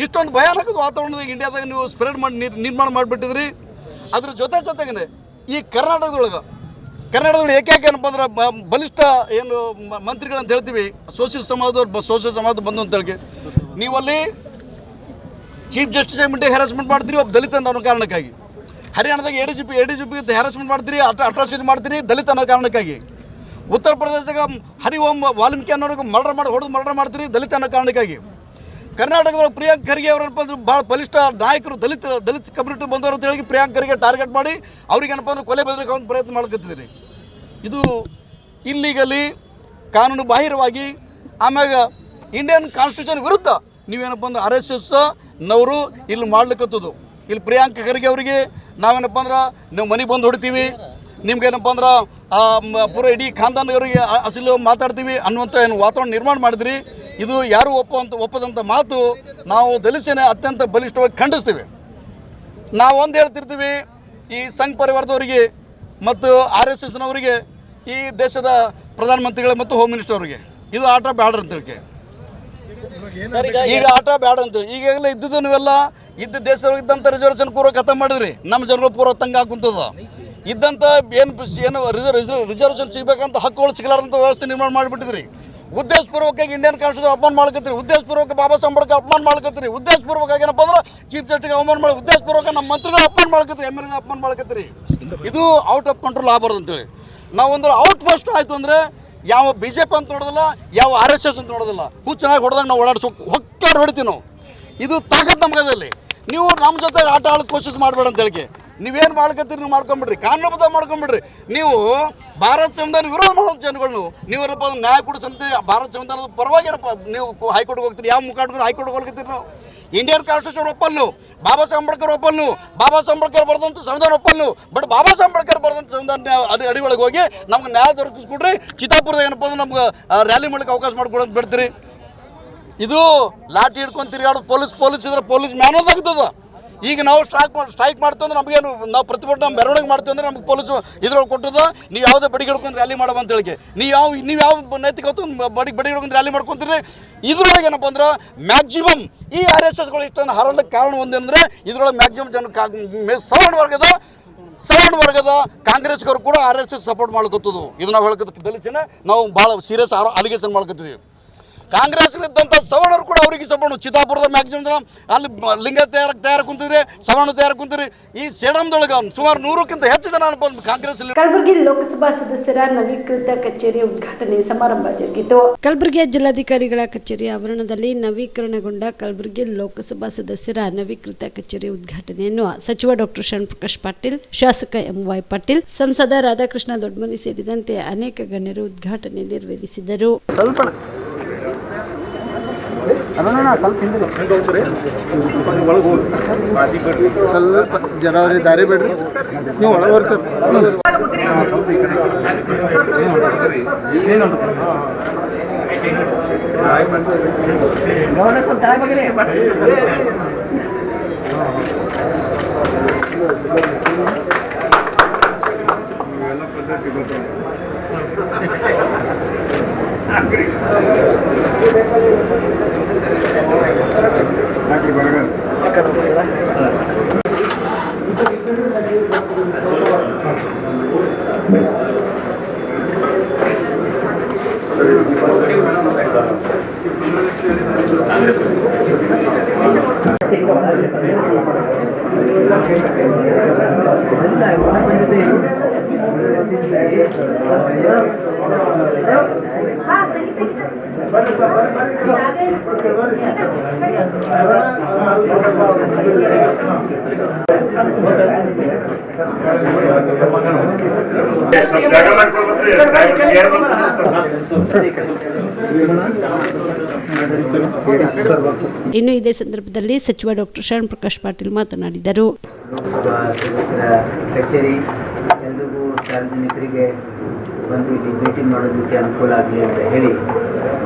ಇಷ್ಟೊಂದು ಭಯಾನಕದ ವಾತಾವರಣದಾಗ ಇಂಡಿಯಾದಾಗ ನೀವು ಸ್ಪ್ರೆಡ್ ಮಾಡಿ ನಿರ್ಮಾಣ ಮಾಡಿಬಿಟ್ಟಿದ್ರಿ. ಅದ್ರ ಜೊತೆಗೇ ಈ ಕರ್ನಾಟಕದೊಳಗೆ ಏಕೈಕ ಏನಪ್ಪ ಅಂದ್ರೆ ಬಲಿಷ್ಠ ಏನು ಮಂತ್ರಿಗಳಂತ ಹೇಳ್ತೀವಿ, ಸೋಷಿಯಲ್ ಸಮಾಜದವ್ರು ಬಂದು ಅಂತ ಹೇಳಿ ನೀವಲ್ಲಿ ಚೀಫ್ ಜಸ್ಟಿಸ್ ಆಗಿ ಹ್ಯಾರಾಸ್ಮೆಂಟ್ ಮಾಡ್ತೀರಿ ಒಬ್ಬ ದಲಿತ ಅನ್ನೋ ಕಾರಣಕ್ಕಾಗಿ. ಹರಿಯಾಣದಾಗ ADGP ಹ್ಯಾರಾಸ್ಮೆಂಟ್ ಮಾಡ್ತೀರಿ, ಅಟ್ರಾಸಿಟಿ ಮಾಡ್ತೀರಿ ದಲಿತ ಅನ್ನೋ ಕಾರಣಕ್ಕಾಗಿ. ಉತ್ತರ ಪ್ರದೇಶದಾಗ ಹರಿಓಂ ವಾಲ್ಮೀಕಿ ಅನ್ನೋರಿಗೆ ಮರ್ಡರ್ ಮಾಡ್ತೀರಿ ದಲಿತ ಅನ್ನೋ ಕಾರಣಕ್ಕಾಗಿ. ಕರ್ನಾಟಕದೊಳಗೆ ಪ್ರಿಯಾಂಕ್ ಖರ್ಗೆ ಅವರಪ್ಪ ಅಂದ್ರೆ ಭಾಳ ಬಲಿಷ್ಠ ನಾಯಕರು ದಲಿತ ಕಮ್ಯುನಿಟಿ ಬಂದವರು ಅಂತ ಹೇಳಿ ಪ್ರಿಯಾಂಕ್ ಖರ್ಗೆ ಟಾರ್ಗೆಟ್ ಮಾಡಿ ಅವ್ರಿಗೇನಪ್ಪ ಅಂದ್ರೆ ಕೊಲೆ ಬೆದರಿಕೆ ಒಂದು ಪ್ರಯತ್ನ ಮಾಡ್ಕೊತಿದ್ರಿ. ಇದು ಇಲ್ಲಿಗಲಿ ಕಾನೂನು ಬಾಹಿರವಾಗಿ. ಆಮ್ಯಾಗ ಇಂಡಿಯನ್ ಕಾನ್ಸ್ಟಿಟ್ಯೂಷನ್ ವಿರುದ್ಧ ನೀವೇನಪ್ಪ ಅಂದ್ರೆ RSS ನವರು ಇಲ್ಲಿ ಮಾಡ್ಲಿಕ್ಕತ್ತದು. ಇಲ್ಲಿ ಪ್ರಿಯಾಂಕ್ ಖರ್ಗೆ ಅವರಿಗೆ ನಾವೇನಪ್ಪ ಅಂದ್ರೆ ನಾವು ಮನೆಗೆ ಬಂದು ಹೊಡಿತೀವಿ, ನಿಮ್ಗೇನಪ್ಪ ಅಂದ್ರೆ ಪೂರ ಇಡೀ ಖಾನ್ದಾನವರಿಗೆ ಅಸಲು ಮಾತಾಡ್ತೀವಿ ಅನ್ನುವಂಥ ಏನು ವಾತಾವರಣ ನಿರ್ಮಾಣ ಮಾಡಿದ್ರಿ. ಇದು ಯಾರೂ ಒಪ್ಪದಂಥ ಮಾತು. ನಾವು ದಲಿತ ಸೇನೆ ಅತ್ಯಂತ ಬಲಿಷ್ಠವಾಗಿ ಖಂಡಿಸ್ತೀವಿ. ನಾವು ಒಂದು ಹೇಳ್ತಿರ್ತೀವಿ, ಈ ಸಂಘ ಪರಿವಾರದವರಿಗೆ ಮತ್ತು RSSನವರಿಗೆ, ಈ ದೇಶದ ಪ್ರಧಾನಮಂತ್ರಿಗಳು ಮತ್ತು ಹೋಮ್ ಮಿನಿಸ್ಟರ್ ಅವರಿಗೆ ಇದು ಆಟ ಬ್ಯಾಡ್ರಿ ಅಂತೇಳಿ. ಈಗ ಆಟ ಬ್ಯಾಡ ಅಂತೇಳಿ ಈಗಾಗಲೇ ಇದ್ದಿದ್ದು ನೀವೆಲ್ಲ ದೇಶದೊಳಗೆ ಇದ್ದಂಥ ರಿಸರ್ವೇಷನ್ ಪೂರ್ವ ಖತಮ್ ಮಾಡಿದ್ರಿ. ನಮ್ಮ ಜನಗಳು ಪೂರ್ವ ತಂಗ ಹಾಕುಂತದ ಇದ್ದಂಥ ಏನು ರಿಸರ್ವೇಷನ್ ಸಿಗಬೇಕಂತ ಹಕ್ಕುಗಳು ಸಿಗಲಾರ್ದಂಥ ವ್ಯವಸ್ಥೆ ನಿರ್ಮಾಣ ಮಾಡಿಬಿಟ್ಟಿದ್ರಿ. ಉದ್ದೇಶಪೂರ್ವಕವಾಗಿ ಇಂಡಿಯನ್ ಕಾನ್ಸ್ಟಿಟ್ಯೂಷನ್ ಅಪಮಾನ ಮಾಡ್ಕತ್ತೀರಿ, ಉದ್ದೇಶಪೂರ್ವಕ ಬಾಬಾ ಸಾಹೇಬ್ ಅಂಬೇಡ್ಕರ್ ಅಪಮಾನ ಮಾಡ್ಕತ್ತೀರಿ, ಉದ್ದೇಶಪೂರ್ವಕ ಏನಪ್ಪ ಅಂದ್ರೆ ಚೀಫ್ ಜಸ್ಟಿಸ್ ಅವಮಾನ ಮಾಡಿ, ಉದ್ದೇಶಪೂರ್ವಕ ನಮ್ಮ ಮಂತ್ರಿಗಳು ಅಪಮಾನ ಮಾಡ್ಕತ್ತೀರಿ, MLA ಅಪಮಾನ ಮಾಡ್ಕತ್ತೀರಿ. ಇದು ಔಟ್ ಆಫ್ ಕಂಟ್ರೋಲ್ ಆಗಬಾರ್ದು ಅಂತೇಳಿ ನಾವೊಂದು ಔಟ್ ಪೋಸ್ಟ್ ಆಯಿತು ಅಂದರೆ ಯಾವ BJP ಅಂತ ನೋಡೋದಿಲ್ಲ, ಯಾವ RSS ಅಂತ ನೋಡೋದಿಲ್ಲ. ಚೆನ್ನಾಗಿ ಹೊಡೆದಾಗ ನಾವು ಹೊಕ್ಕಾಡಿ ಹೊಡಿತೀವಿ ನಾವು. ಇದು ತಾಕತ್ ನಮಗದಲ್ಲಿ. ನೀವು ನಮ್ಮ ಜೊತೆ ಆಟ ಆಡೋಕ್ಕೆ ಕೋಶಿಸ್ ಮಾಡಬೇಡ ಅಂತ ಹೇಳಿ ನೀವೇನು ಮಾಡ್ಕೊತೀರಿ ನೀವು ಮಾಡ್ಕೊಂಬಿಡ್ರಿ, ಕಾನೂನುಬದ್ಧ ಮಾಡ್ಕೊಂಬಿಡ್ರಿ. ನೀವು ಭಾರತ ಸಂವಿಧಾನ ವಿರೋಧ ಮಾಡೋ ಜನಗಳು ನೀವೇನಪ್ಪ ನ್ಯಾಯ ಕೊಡಿಸಂತ ಭಾರತ ಸಂವಿಧಾನದ ಪರವಾಗಿ ಏನಪ್ಪ ನೀವು ಹೈಕೋರ್ಟ್ಗೆ ಹೋಗ್ತೀರಿ. ಯಾವ ಮುಖಾಂತರ ಹೈಕೋರ್ಟ್ಗೆ ಹೋಗ್ತೀರಿ? ನಾವು ಇಂಡಿಯನ್ ಕಾನ್ಸ್ಟಿಟ್ಯೂಷನ್ ಒಪ್ಪಲ್ಲು, ಬಾಬಾ ಸಾಹೇಬ್ ಅಂಬೇಡ್ಕರ್ ಒಪ್ಪಲ್ಲು, ಬಾಬಾ ಸಾಹೇಬ್ ಅಂಬೇಡ್ಕರ್ ಬರೆದಂಥ ಸಂವಿಧಾನ ಒಪ್ಪಲ್ಲು. ಬಟ್ ಬಾಬಾ ಸಾಹೇಬ್ ಅಂಬೇಡ್ಕರ್ ಬರೆದಂಥ ಸಂವಿಧಾನ ಅಡಿ ಒಳಗೆ ಹೋಗಿ ನಮ್ಗೆ ನ್ಯಾಯ ದೊರಕಿಸ್ಕೊಡ್ರಿ. ಚಿತ್ತಾಪುರದ ಏನಪ್ಪ ಅಂದ್ರೆ ನಮ್ಗೆ ರ್ಯಾಲಿ ಮಾಡ್ಲಿಕ್ಕೆ ಅವಕಾಶ ಮಾಡ್ಕೊಡೋದು ಬಿಡ್ತೀರಿ. ಇದು ಲಾಠಿ ಹಿಡ್ಕೊಂಡು ತಿರುಗಾಡೋದು ಪೊಲೀಸ್ ಇದ್ರೆ ಪೊಲೀಸ್ ಮ್ಯಾನರ್ಸ್ ಆಗ್ತದ. ಈಗ ನಾವು ಸ್ಟ್ರೈಕ್ ಮಾಡ್ತೀವಿ ಅಂದ್ರೆ ನಮಗೇನು ನಾವು ಪ್ರತಿಭಟನೆ ಮೆರವಣಿಗೆ ಮಾಡ್ತೀವಿ ಅಂದರೆ ನಮ್ಗೆ ಪೊಲೀಸು ಇದ್ರೊಳಗೆ ಕೊಟ್ಟದ ನೀವು ಯಾವುದೇ ಬಡಿ ಹಿಡ್ಕೊಂಡು ರ್ಯಾಲಿ ಮಾಡೋ ಅಂತ ಹೇಳಿ ನೀವು ಯಾವ ನೈತಿಕ ಬಡಿ ಹಿಡ್ಕೊಂಡು ರ್ಯಾಲಿ ಮಾಡ್ಕೊತೀರಿ. ಇದ್ರೊಳಗೆ ಏನಪ್ಪ ಅಂದ್ರೆ ಮ್ಯಾಕ್ಸಿಮಮ್ ಈ RSSಗಳು ಇಷ್ಟೊಂದು ಹರಳಕ್ಕೆ ಕಾರಣ ಒಂದೇಂದರೆ ಇದ್ರೊಳಗೆ ಮ್ಯಾಕ್ಸಿಮಮ್ ಜನ ಸವರ್ಣ ವರ್ಗದ ಕಾಂಗ್ರೆಸ್ಗರು ಕೂಡ RSS ಸಪೋರ್ಟ್ ಮಾಡ್ಕೊತದು. ಇದು ನಾವು ಹೇಳ್ಕೊತ ದಲಿತನ ನಾವು ಭಾಳ ಸೀರಿಯಸ್ ಅಲಿಗೇಷನ್ ಮಾಡ್ಕೊತಿದ್ದೀವಿ. ಕಾಂಗ್ರೆಸ್ನಿದ್ದಂಥ ಸವರ್ಣರು ಕೂಡ ಅವರಿಗೆ ಸಪೋರ್ಟ್. ಚಿತ್ತಾಪುರದ ಮ್ಯಾಕ್ಸಿಮಮ್ ಜನ ಅಲ್ಲಿ ಲಿಂಗ ತಯಾರ ಕುಂತಿದ್ರಿ, ಸವರ್ಣ ತಯಾರ ಕುಂತಿರಿ. ಈ ಸೇಡಮ್ದೊಳಗೆ ಸುಮಾರು 100ಕ್ಕಿಂತ ಹೆಚ್ಚು ಜನ ಕಾಂಗ್ರೆಸ್. ಕಲಬುರಗಿ ಲೋಕಸಭಾ ಸದಸ್ಯರ ನವೀಕೃತ ಕಚೇರಿ ಉದ್ಘಾಟನೆ ಸಮಾರಂಭ ಜರುಗಿತು. ಕಲಬುರಗಿಯ ಜಿಲ್ಲಾಧಿಕಾರಿಗಳ ಕಚೇರಿ ಆವರಣದಲ್ಲಿ ನವೀಕರಣಗೊಂಡ ಕಲಬುರಗಿ ಲೋಕಸಭಾ ಸದಸ್ಯರ ನವೀಕೃತ ಕಚೇರಿ ಉದ್ಘಾಟನೆಯನ್ನು ಸಚಿವ ಡಾಕ್ಟರ್ ಶರಣಪ್ರಕಾಶ್ ಪಾಟೀಲ್, ಶಾಸಕ MY ಪಾಟೀಲ್, ಸಂಸದ ರಾಧಾಕೃಷ್ಣ ದೊಡ್ಮನಿ ಸೇರಿದಂತೆ ಅನೇಕ ಗಣ್ಯರು ಉದ್ಘಾಟನೆ ನೆರವೇರಿಸಿದರು. ಸ್ವಲ್ಪ ಜನವರಿ ದಾರಿ ಬಿಡ್ರಿ, ನೀವು ಒಳಗೋರಿ ಸರ್. ಗೌರವ ಸ್ವಲ್ಪ ತಲೆ ಬಗ್ಗೆ ಸರಿ ಇನ್ನು ಇದೇ ಸಂದರ್ಭದಲ್ಲಿ ಸಚಿವ ಡಾಕ್ಟರ್ ಶರಣ್ ಪ್ರಕಾಶ್ ಪಾಟೀಲ್ ಮಾತನಾಡಿದರು. ಲೋಕಸಭಾ ಸದಸ್ಯರ ಕಚೇರಿ ಎಲ್ರಿಗೂ ಸಾರ್ವಜನಿಕರಿಗೆ ಬಂದು ಇಲ್ಲಿ ಭೇಟಿ ಮಾಡೋದಕ್ಕೆ ಅನುಕೂಲ ಆಗಲಿ ಅಂತ ಹೇಳಿ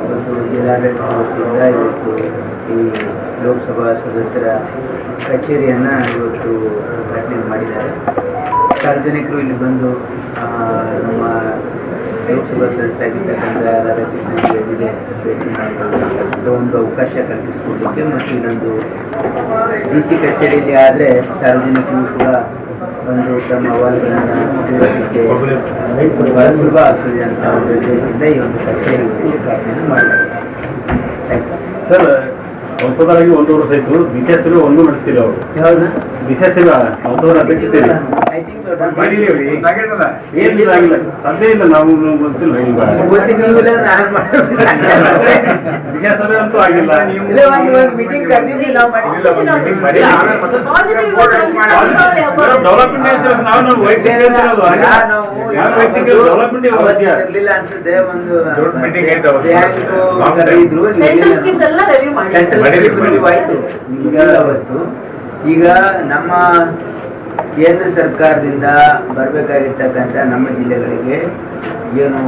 ಇವತ್ತು ಜಿಲ್ಲಾಡಳಿತ ವತಿಯಿಂದ ಇವತ್ತು ಈ ಲೋಕಸಭಾ ಸದಸ್ಯರ ಕಚೇರಿಯನ್ನು ಇವತ್ತು ಉದ್ಘಾಟನೆ ಮಾಡಿದ್ದಾರೆ. ಸಾರ್ವಜನಿಕರು ಇಲ್ಲಿ ಬಂದು ನಮ್ಮ ಲೋಕಸಭಾ ಸದಸ್ಯರಾಗಿರ್ತಕ್ಕಂಥ ರಾಧಾಕೃಷ್ಣ ಜೊತೆ ಭೇಟಿ ಮಾಡಲು ಒಂದು ಅವಕಾಶ ಕಲ್ಪಿಸಿಕೊಡಲಿಕ್ಕೆ ಮತ್ತು ಇನ್ನೊಂದು DC ಕಚೇರಿಯಲ್ಲಿ ಆದರೆ ಸಾರ್ವಜನಿಕರು ಕೂಡ ಒಂದು ತಮ್ಮ ಅಹವಾಲುಗಳನ್ನು ತಿಳಿಸಲಿಕ್ಕೆ ತುಂಬ ಸುಲಭ ಆಗ್ತದೆ ಅಂತ ಒಂದು ಉದ್ದೇಶದಿಂದ ಈ ಒಂದು ಕಚೇರಿ ಉದ್ಘಾಟನೆಯನ್ನು ಮಾಡಲಾಗಿದೆ. ಸರ್, ಸಂಸದರಾಗಿ 1 ವರ್ಷ ಆಯಿತು, ದಿಶಾ ಸೇವೆ ಒಂದು ನಡೆಸ್ತೀರಿ ಅವರು. ಯಾವುದು ದಿಶಾ ಸೇವೆ ಸಂಸದರ ಅಧ್ಯಕ್ಷತೆ ಐ ಥಿಂಕ್ ಏನಿಲ್ಲ ಆಗಿಲ್ಲ, ಸಾಧ್ಯ ಇಲ್ಲ. ನಾವು ಗೊತ್ತಿಲ್ಲ ದಿಶಾ ಸಭೆ ಅಂತೂ ಆಗಿಲ್ಲ. ಮೀಟಿಂಗ್ ಕರೆದಿದ್ದೀವಿ ನಾವು ಇರಲಿಲ್ಲ ಅನ್ಸುತ್ತೆ. ಒಂದು ಆಯ್ತು ಅವತ್ತು. ಈಗ ನಮ್ಮ ಕೇಂದ್ರ ಸರ್ಕಾರದಿಂದ ಬರಬೇಕಾಗಿರ್ತಕ್ಕಂಥ ನಮ್ಮ ಜಿಲ್ಲೆಗಳಿಗೆ ಏನು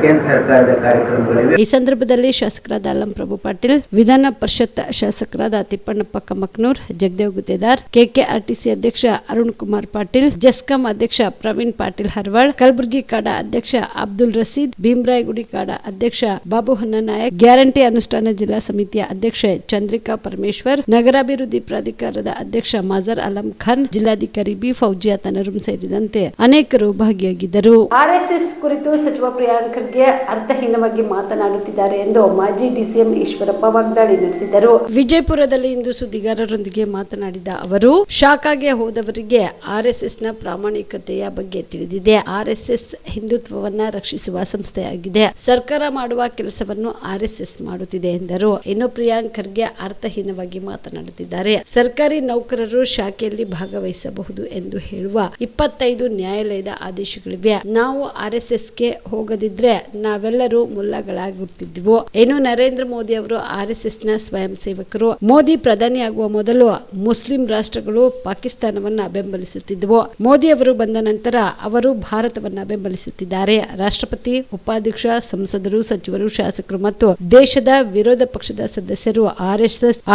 ಕೇಂದ್ರ ಸರ್ಕಾರದ ಕಾರ್ಯಕ್ರಮಗಳಿವೆ. ಈ ಸಂದರ್ಭದಲ್ಲಿ ಶಾಸಕರಾದ ಅಲ್ಲಂ ಪ್ರಭು ಪಾಟೀಲ್, ವಿಧಾನ ಪರಿಷತ್ ಶಾಸಕರಾದ ತಿಪ್ಪಣ್ಣಪ್ಪ ಕಮಕ್ನೂರ್, ಜಗದೇವ್ ಗುತ್ತೇದಾರ್, KKRTC ಅಧ್ಯಕ್ಷ ಅರುಣ್ ಕುಮಾರ್ ಪಾಟೀಲ್, ಜೆಸ್ಕಾಂ ಅಧ್ಯಕ್ಷ ಪ್ರವೀಣ್ ಪಾಟೀಲ್ ಹರ್ವಾಳ್, ಕಲಬುರಗಿ ಕಾಡಾ ಅಧ್ಯಕ್ಷ ಅಬ್ದುಲ್ ರಸೀದ್, ಭೀಮರಾಯಗುಡಿ ಕಾಡಾ ಅಧ್ಯಕ್ಷ ಬಾಬು ಹನ್ನನಾಯಕ್, ಗ್ಯಾರಂಟಿ ಅನುಷ್ಠಾನ ಜಿಲ್ಲಾ ಸಮಿತಿಯ ಅಧ್ಯಕ್ಷೆ ಚಂದ್ರಿಕಾ ಪರಮೇಶ್ವರ್, ನಗರಾಭಿವೃದ್ಧಿ ಪ್ರಾಧಿಕಾರದ ಅಧ್ಯಕ್ಷ ಮಾಜರ್ ಅಲಂ ಖಾನ್, ಜಿಲ್ಲಾಧಿಕಾರಿ ಬಿ ಫೌಜಿಯಾ ತನರುಂ ಸೇರಿದಂತೆ ಅನೇಕರು ಭಾಗಿಯಾಗಿದ್ದರು. ಆರ್ಎಸ್ಎಸ್ ಕುರಿತು ಸಚಿವ ಪ್ರಿಯಾಂಕ್ ಖರ್ಗೆ ಅರ್ಥಹೀನವಾಗಿ ಮಾತನಾಡುತ್ತಿದ್ದಾರೆ ಎಂದು ಮಾಜಿ DCM ಈಶ್ವರಪ್ಪ ವಾಗ್ದಾಳಿ ನಡೆಸಿದರು. ವಿಜಯಪುರದಲ್ಲಿ ಇಂದು ಸುದ್ದಿಗಾರರೊಂದಿಗೆ ಮಾತನಾಡಿದ ಅವರು, ಶಾಖಾಗೆ ಹೋದವರಿಗೆ RSSನ ಪ್ರಾಮಾಣಿಕತೆಯ ಬಗ್ಗೆ ತಿಳಿದಿದೆ. RSS ಹಿಂದುತ್ವವನ್ನ ರಕ್ಷಿಸುವ ಸಂಸ್ಥೆಯಾಗಿದೆ. ಸರ್ಕಾರ ಮಾಡುವ ಕೆಲಸವನ್ನು RSS ಮಾಡುತ್ತಿದೆ ಎಂದರು. ಇನ್ನು ಪ್ರಿಯಾಂಕ್ ಖರ್ಗೆ ಅರ್ಥಹೀನವಾಗಿ ಮಾತನಾಡುತ್ತಿದ್ದಾರೆ. ಸರ್ಕಾರಿ ನೌಕರರು ಶಾಖೆಯಲ್ಲಿ ಭಾಗವಹಿಸಬಹುದು ಎಂದು ಹೇಳುವ 25 ನ್ಯಾಯಾಲಯದ ಆದೇಶಗಳಿವೆ. ನಾವು RSSಗೆ ಹೋಗದಿದ್ರೆ ನಾವೆಲ್ಲರೂ ಮುಲ್ಲಗಳಾಗುತ್ತಿದ್ದೆವು. ಇನ್ನು ನರೇಂದ್ರ ಮೋದಿ ಅವರು RSSನ ಸ್ವಯಂ ಸೇವಕರು. ಮೋದಿ ಪ್ರಧಾನಿಯಾಗುವ ಮೊದಲು ಮುಸ್ಲಿಂ ರಾಷ್ಟ್ರಗಳು ಪಾಕಿಸ್ತಾನವನ್ನ ಬೆಂಬಲಿಸುತ್ತಿದ್ದವು. ಮೋದಿ ಅವರು ಬಂದ ನಂತರ ಅವರು ಭಾರತವನ್ನ ಬೆಂಬಲಿಸುತ್ತಿದ್ದಾರೆ. ರಾಷ್ಟ್ರಪತಿ, ಉಪಾಧ್ಯಕ್ಷ, ಸಂಸದರು, ಸಚಿವರು, ಶಾಸಕರು ಮತ್ತು ದೇಶದ ವಿರೋಧ ಪಕ್ಷದ ಸದಸ್ಯರು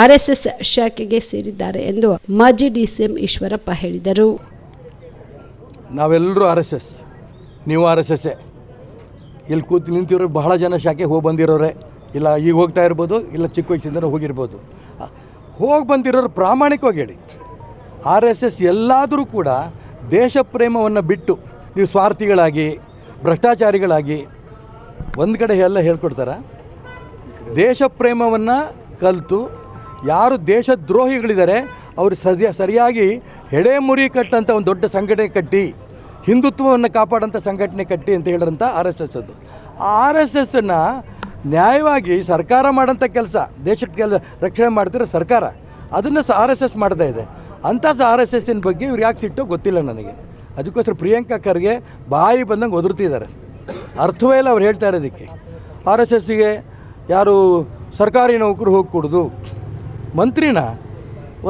RSS ಶಾಖೆಗೆ ಸೇರಿದ್ದಾರೆ ಎಂದು ಮಾಜಿ DCM ಈಶ್ವರಪ್ಪ ಹೇಳಿದರು. ನಾವೆಲ್ಲರೂ RSS, ನೀವು RSS. ಇಲ್ಲಿ ಕೂತು ನಿಂತಿರೋರು ಬಹಳ ಜನ ಶಾಖೆಗೆ ಹೋಗಿ ಬಂದಿರೋರೆ, ಇಲ್ಲ ಈಗ ಹೋಗ್ತಾ ಇರ್ಬೋದು, ಇಲ್ಲ ಚಿಕ್ಕ ವಯಸ್ಸಿಂದನೂ ಹೋಗಿರ್ಬೋದು. ಹೋಗಿ ಬಂದಿರೋರು ಪ್ರಾಮಾಣಿಕವಾಗಿ ಹೇಳಿ, RSS ಎಲ್ಲಾದರೂ ಕೂಡ ದೇಶ ಪ್ರೇಮವನ್ನು ಬಿಟ್ಟು ನೀವು ಸ್ವಾರ್ಥಿಗಳಾಗಿ, ಭ್ರಷ್ಟಾಚಾರಿಗಳಾಗಿ ಒಂದು ಕಡೆ ಎಲ್ಲ ಹೇಳ್ಕೊಡ್ತಾರ. ದೇಶ ಪ್ರೇಮವನ್ನು ಕಲಿತು ಯಾರು ದೇಶದ್ರೋಹಿಗಳಿದ್ದಾರೆ ಅವರು ಸರಿಯಾಗಿ ಹೆಡೆಮುರಿ ಕಟ್ಟಂಥ ಒಂದು ದೊಡ್ಡ ಸಂಘಟನೆ ಕಟ್ಟಿ, ಹಿಂದುತ್ವವನ್ನು ಕಾಪಾಡೋಂಥ ಸಂಘಟನೆ ಕಟ್ಟಿ ಅಂತ ಹೇಳಿರಂಥ RSS ಅದು. ಆ RSSನ್ನು ನ್ಯಾಯವಾಗಿ ಸರ್ಕಾರ ಮಾಡೋಂಥ ಕೆಲಸ, ದೇಶಕ್ಕೆ ರಕ್ಷಣೆ ಮಾಡ್ತಿರೋ ಸರ್ಕಾರ, ಅದನ್ನು RSS ಮಾಡ್ತಾ ಇದೆ. ಅಂಥ RSSನ ಬಗ್ಗೆ ಇವ್ರು ಯಾಕೆ ಸಿಟ್ಟೋ ಗೊತ್ತಿಲ್ಲ ನನಗೆ. ಅದಕ್ಕೋಸ್ಕರ ಪ್ರಿಯಾಂಕಾ ಖರ್ಗೆ ಬಾಯಿ ಬಂದಂಗೆ ಒದರ್ತಿದ್ದಾರೆ. ಅರ್ಥವೇ ಇಲ್ಲ ಅವ್ರು ಹೇಳ್ತಾ ಇರೋದಕ್ಕೆ. RSSಗೆ ಯಾರು ಸರ್ಕಾರಿ ನೌಕರು ಹೋಗಿ ಕೊಡೋದು, ಮಂತ್ರಿನ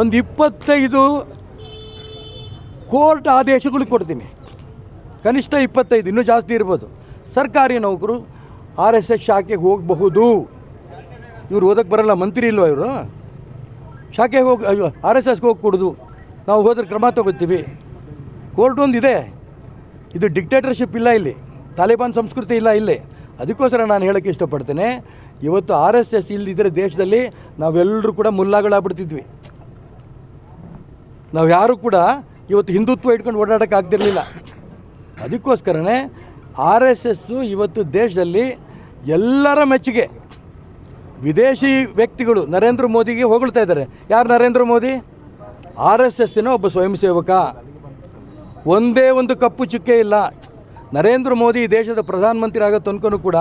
ಒಂದು 25 ಕೋರ್ಟ್ ಆದೇಶಗಳು ಕೊಡ್ತೀನಿ, ಕನಿಷ್ಠ 25, ಇನ್ನೂ ಜಾಸ್ತಿ ಇರ್ಬೋದು. ಸರ್ಕಾರಿ ನೌಕರು RSS ಶಾಖೆಗೆ ಹೋಗಬಹುದು. ಇವ್ರು ಓದಕ್ಕೆ ಬರಲ್ಲ, ಮಂತ್ರಿ ಇಲ್ವ ಇವರು? ಶಾಖೆಗೆ ಹೋಗಿ RSSಗೆ ಹೋಗಿ ಕೊಡೋದು, ನಾವು ಹೋದ್ರೆ ಕ್ರಮ ತಗೋತೀವಿ. ಕೋರ್ಟ್ ಒಂದಿದೆ. ಇದು ಡಿಕ್ಟೇಟರ್ಶಿಪ್ ಇಲ್ಲ ಇಲ್ಲಿ, ತಾಲಿಬಾನ್ ಸಂಸ್ಕೃತಿ ಇಲ್ಲ ಇಲ್ಲಿ. ಅದಕ್ಕೋಸ್ಕರ ನಾನು ಹೇಳೋಕ್ಕೆ ಇಷ್ಟಪಡ್ತೇನೆ, ಇವತ್ತು RSS ಇಲ್ಲದಿದ್ದರೆ ದೇಶದಲ್ಲಿ ನಾವೆಲ್ಲರೂ ಕೂಡ ಮುಲ್ಲಾಗಳಾಗ್ಬಿಡ್ತಿದ್ವಿ. ನಾವು ಯಾರೂ ಕೂಡ ಇವತ್ತು ಹಿಂದುತ್ವ ಇಟ್ಕೊಂಡು ಓಡಾಡೋಕ್ಕಾಗ್ತಿರ್ಲಿಲ್ಲ. ಅದಕ್ಕೋಸ್ಕರನೇ RSS ಇವತ್ತು ದೇಶದಲ್ಲಿ ಎಲ್ಲರ ಮೆಚ್ಚುಗೆ. ವಿದೇಶಿ ವ್ಯಕ್ತಿಗಳು ನರೇಂದ್ರ ಮೋದಿಗೆ ಹೊಗಳ್ತಾ ಇದ್ದಾರೆ. ಯಾರು ನರೇಂದ್ರ ಮೋದಿ? RSSನ ಒಬ್ಬ ಸ್ವಯಂ ಸೇವಕ. ಒಂದೇ ಒಂದು ಕಪ್ಪು ಚುಕ್ಕೆ ಇಲ್ಲ. ನರೇಂದ್ರ ಮೋದಿ ದೇಶದ ಪ್ರಧಾನಮಂತ್ರಿ ಆಗೋ ತನಕನೂ ಕೂಡ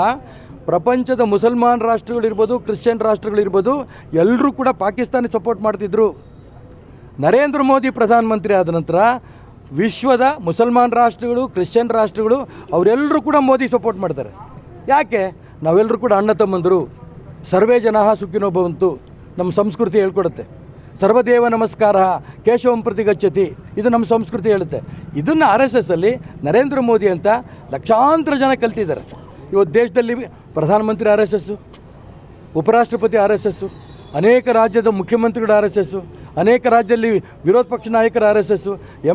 ಪ್ರಪಂಚದ ಮುಸಲ್ಮಾನ್ ರಾಷ್ಟ್ರಗಳಿರ್ಬೋದು, ಕ್ರಿಶ್ಚಿಯನ್ ರಾಷ್ಟ್ರಗಳಿರ್ಬೋದು, ಎಲ್ಲರೂ ಕೂಡ ಪಾಕಿಸ್ತಾನ ಸಪೋರ್ಟ್ ಮಾಡ್ತಿದ್ರು. ನರೇಂದ್ರ ಮೋದಿ ಪ್ರಧಾನಮಂತ್ರಿ ಆದ ನಂತರ ವಿಶ್ವದ ಮುಸಲ್ಮಾನ್ ರಾಷ್ಟ್ರಗಳು, ಕ್ರಿಶ್ಚಿಯನ್ ರಾಷ್ಟ್ರಗಳು ಅವರೆಲ್ಲರೂ ಕೂಡ ಮೋದಿ ಸಪೋರ್ಟ್ ಮಾಡ್ತಾರೆ. ಯಾಕೆ? ನಾವೆಲ್ಲರೂ ಕೂಡ ಅಣ್ಣ ತಮ್ಮಂದರು. ಸರ್ವೇ ಜನಾಃ ಸುಖಿನೋ ಭವಂತು ನಮ್ಮ ಸಂಸ್ಕೃತಿ ಹೇಳ್ಕೊಡುತ್ತೆ. ಸರ್ವದೇವ ನಮಸ್ಕಾರ ಕೇಶವಂ ಪ್ರತಿ ಗಚ್ಚತಿ, ಇದು ನಮ್ಮ ಸಂಸ್ಕೃತಿ ಹೇಳುತ್ತೆ. ಇದನ್ನು RSSಲ್ಲಿ ನರೇಂದ್ರ ಮೋದಿ ಅಂತ ಲಕ್ಷಾಂತರ ಜನ ಕಲ್ತಿದ್ದಾರೆ. ಇವತ್ತು ದೇಶದಲ್ಲಿ ಪ್ರಧಾನಮಂತ್ರಿ RSS, ಉಪರಾಷ್ಟ್ರಪತಿ RSS, ಅನೇಕ ರಾಜ್ಯದ ಮುಖ್ಯಮಂತ್ರಿಗಳು RSS, ಅನೇಕ ರಾಜ್ಯದಲ್ಲಿ ವಿರೋಧ ಪಕ್ಷ ನಾಯಕರು RSS,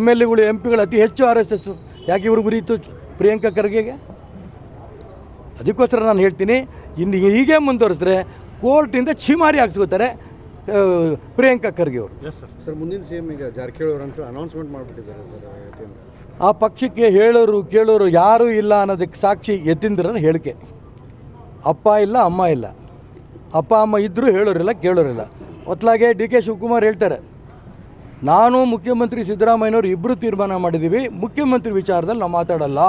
MLAಗಳು MP ಗಳು ಅತಿ ಹೆಚ್ಚು RSS. ಯಾಕೆ ಇವರು ಗುರಿಯಿತು ಪ್ರಿಯಾಂಕಾ ಖರ್ಗೆಗೆ? ಅದಕ್ಕೋಸ್ಕರ ನಾನು ಹೇಳ್ತೀನಿ, ಇನ್ನು ಹೀಗೆ ಮುಂದುವರೆಸಿದ್ರೆ ಕೋರ್ಟಿಂದ ಛೀಮಾರಿ ಹಾಕ್ಸ್ಕೋತಾರೆ ಪ್ರಿಯಾಂಕಾ ಖರ್ಗೆ ಅವರು. ಸರ್ ಮುಂದಿನ CM ಈಗ ಜಾರಕಿಹೊಳಿ ಅವರು ಅಂತ ಅನೌನ್ಸ್ಮೆಂಟ್ ಮಾಡಿಬಿಟ್ಟಿದ್ದಾರೆ ಸರ್. ಆ ಪಕ್ಷಕ್ಕೆ ಹೇಳೋರು ಕೇಳೋರು ಯಾರೂ ಇಲ್ಲ ಅನ್ನೋದಕ್ಕೆ ಸಾಕ್ಷಿ ಯತೀಂದ್ರನ ಹೇಳಿಕೆ. ಅಪ್ಪ ಇಲ್ಲ, ಅಮ್ಮ ಇಲ್ಲ. ಅಪ್ಪ ಅಮ್ಮ ಇದ್ದರೂ ಹೇಳೋರಿಲ್ಲ, ಕೇಳೋರಿಲ್ಲ. ಹೊತ್ಲಾಗೆ DK ಶಿವಕುಮಾರ್ ಹೇಳ್ತಾರೆ, ನಾನು ಮುಖ್ಯಮಂತ್ರಿ ಸಿದ್ದರಾಮಯ್ಯನವರು ಇಬ್ಬರು ತೀರ್ಮಾನ ಮಾಡಿದ್ದೀವಿ, ಮುಖ್ಯಮಂತ್ರಿ ವಿಚಾರದಲ್ಲಿ ನಾವು ಮಾತಾಡಲ್ಲ.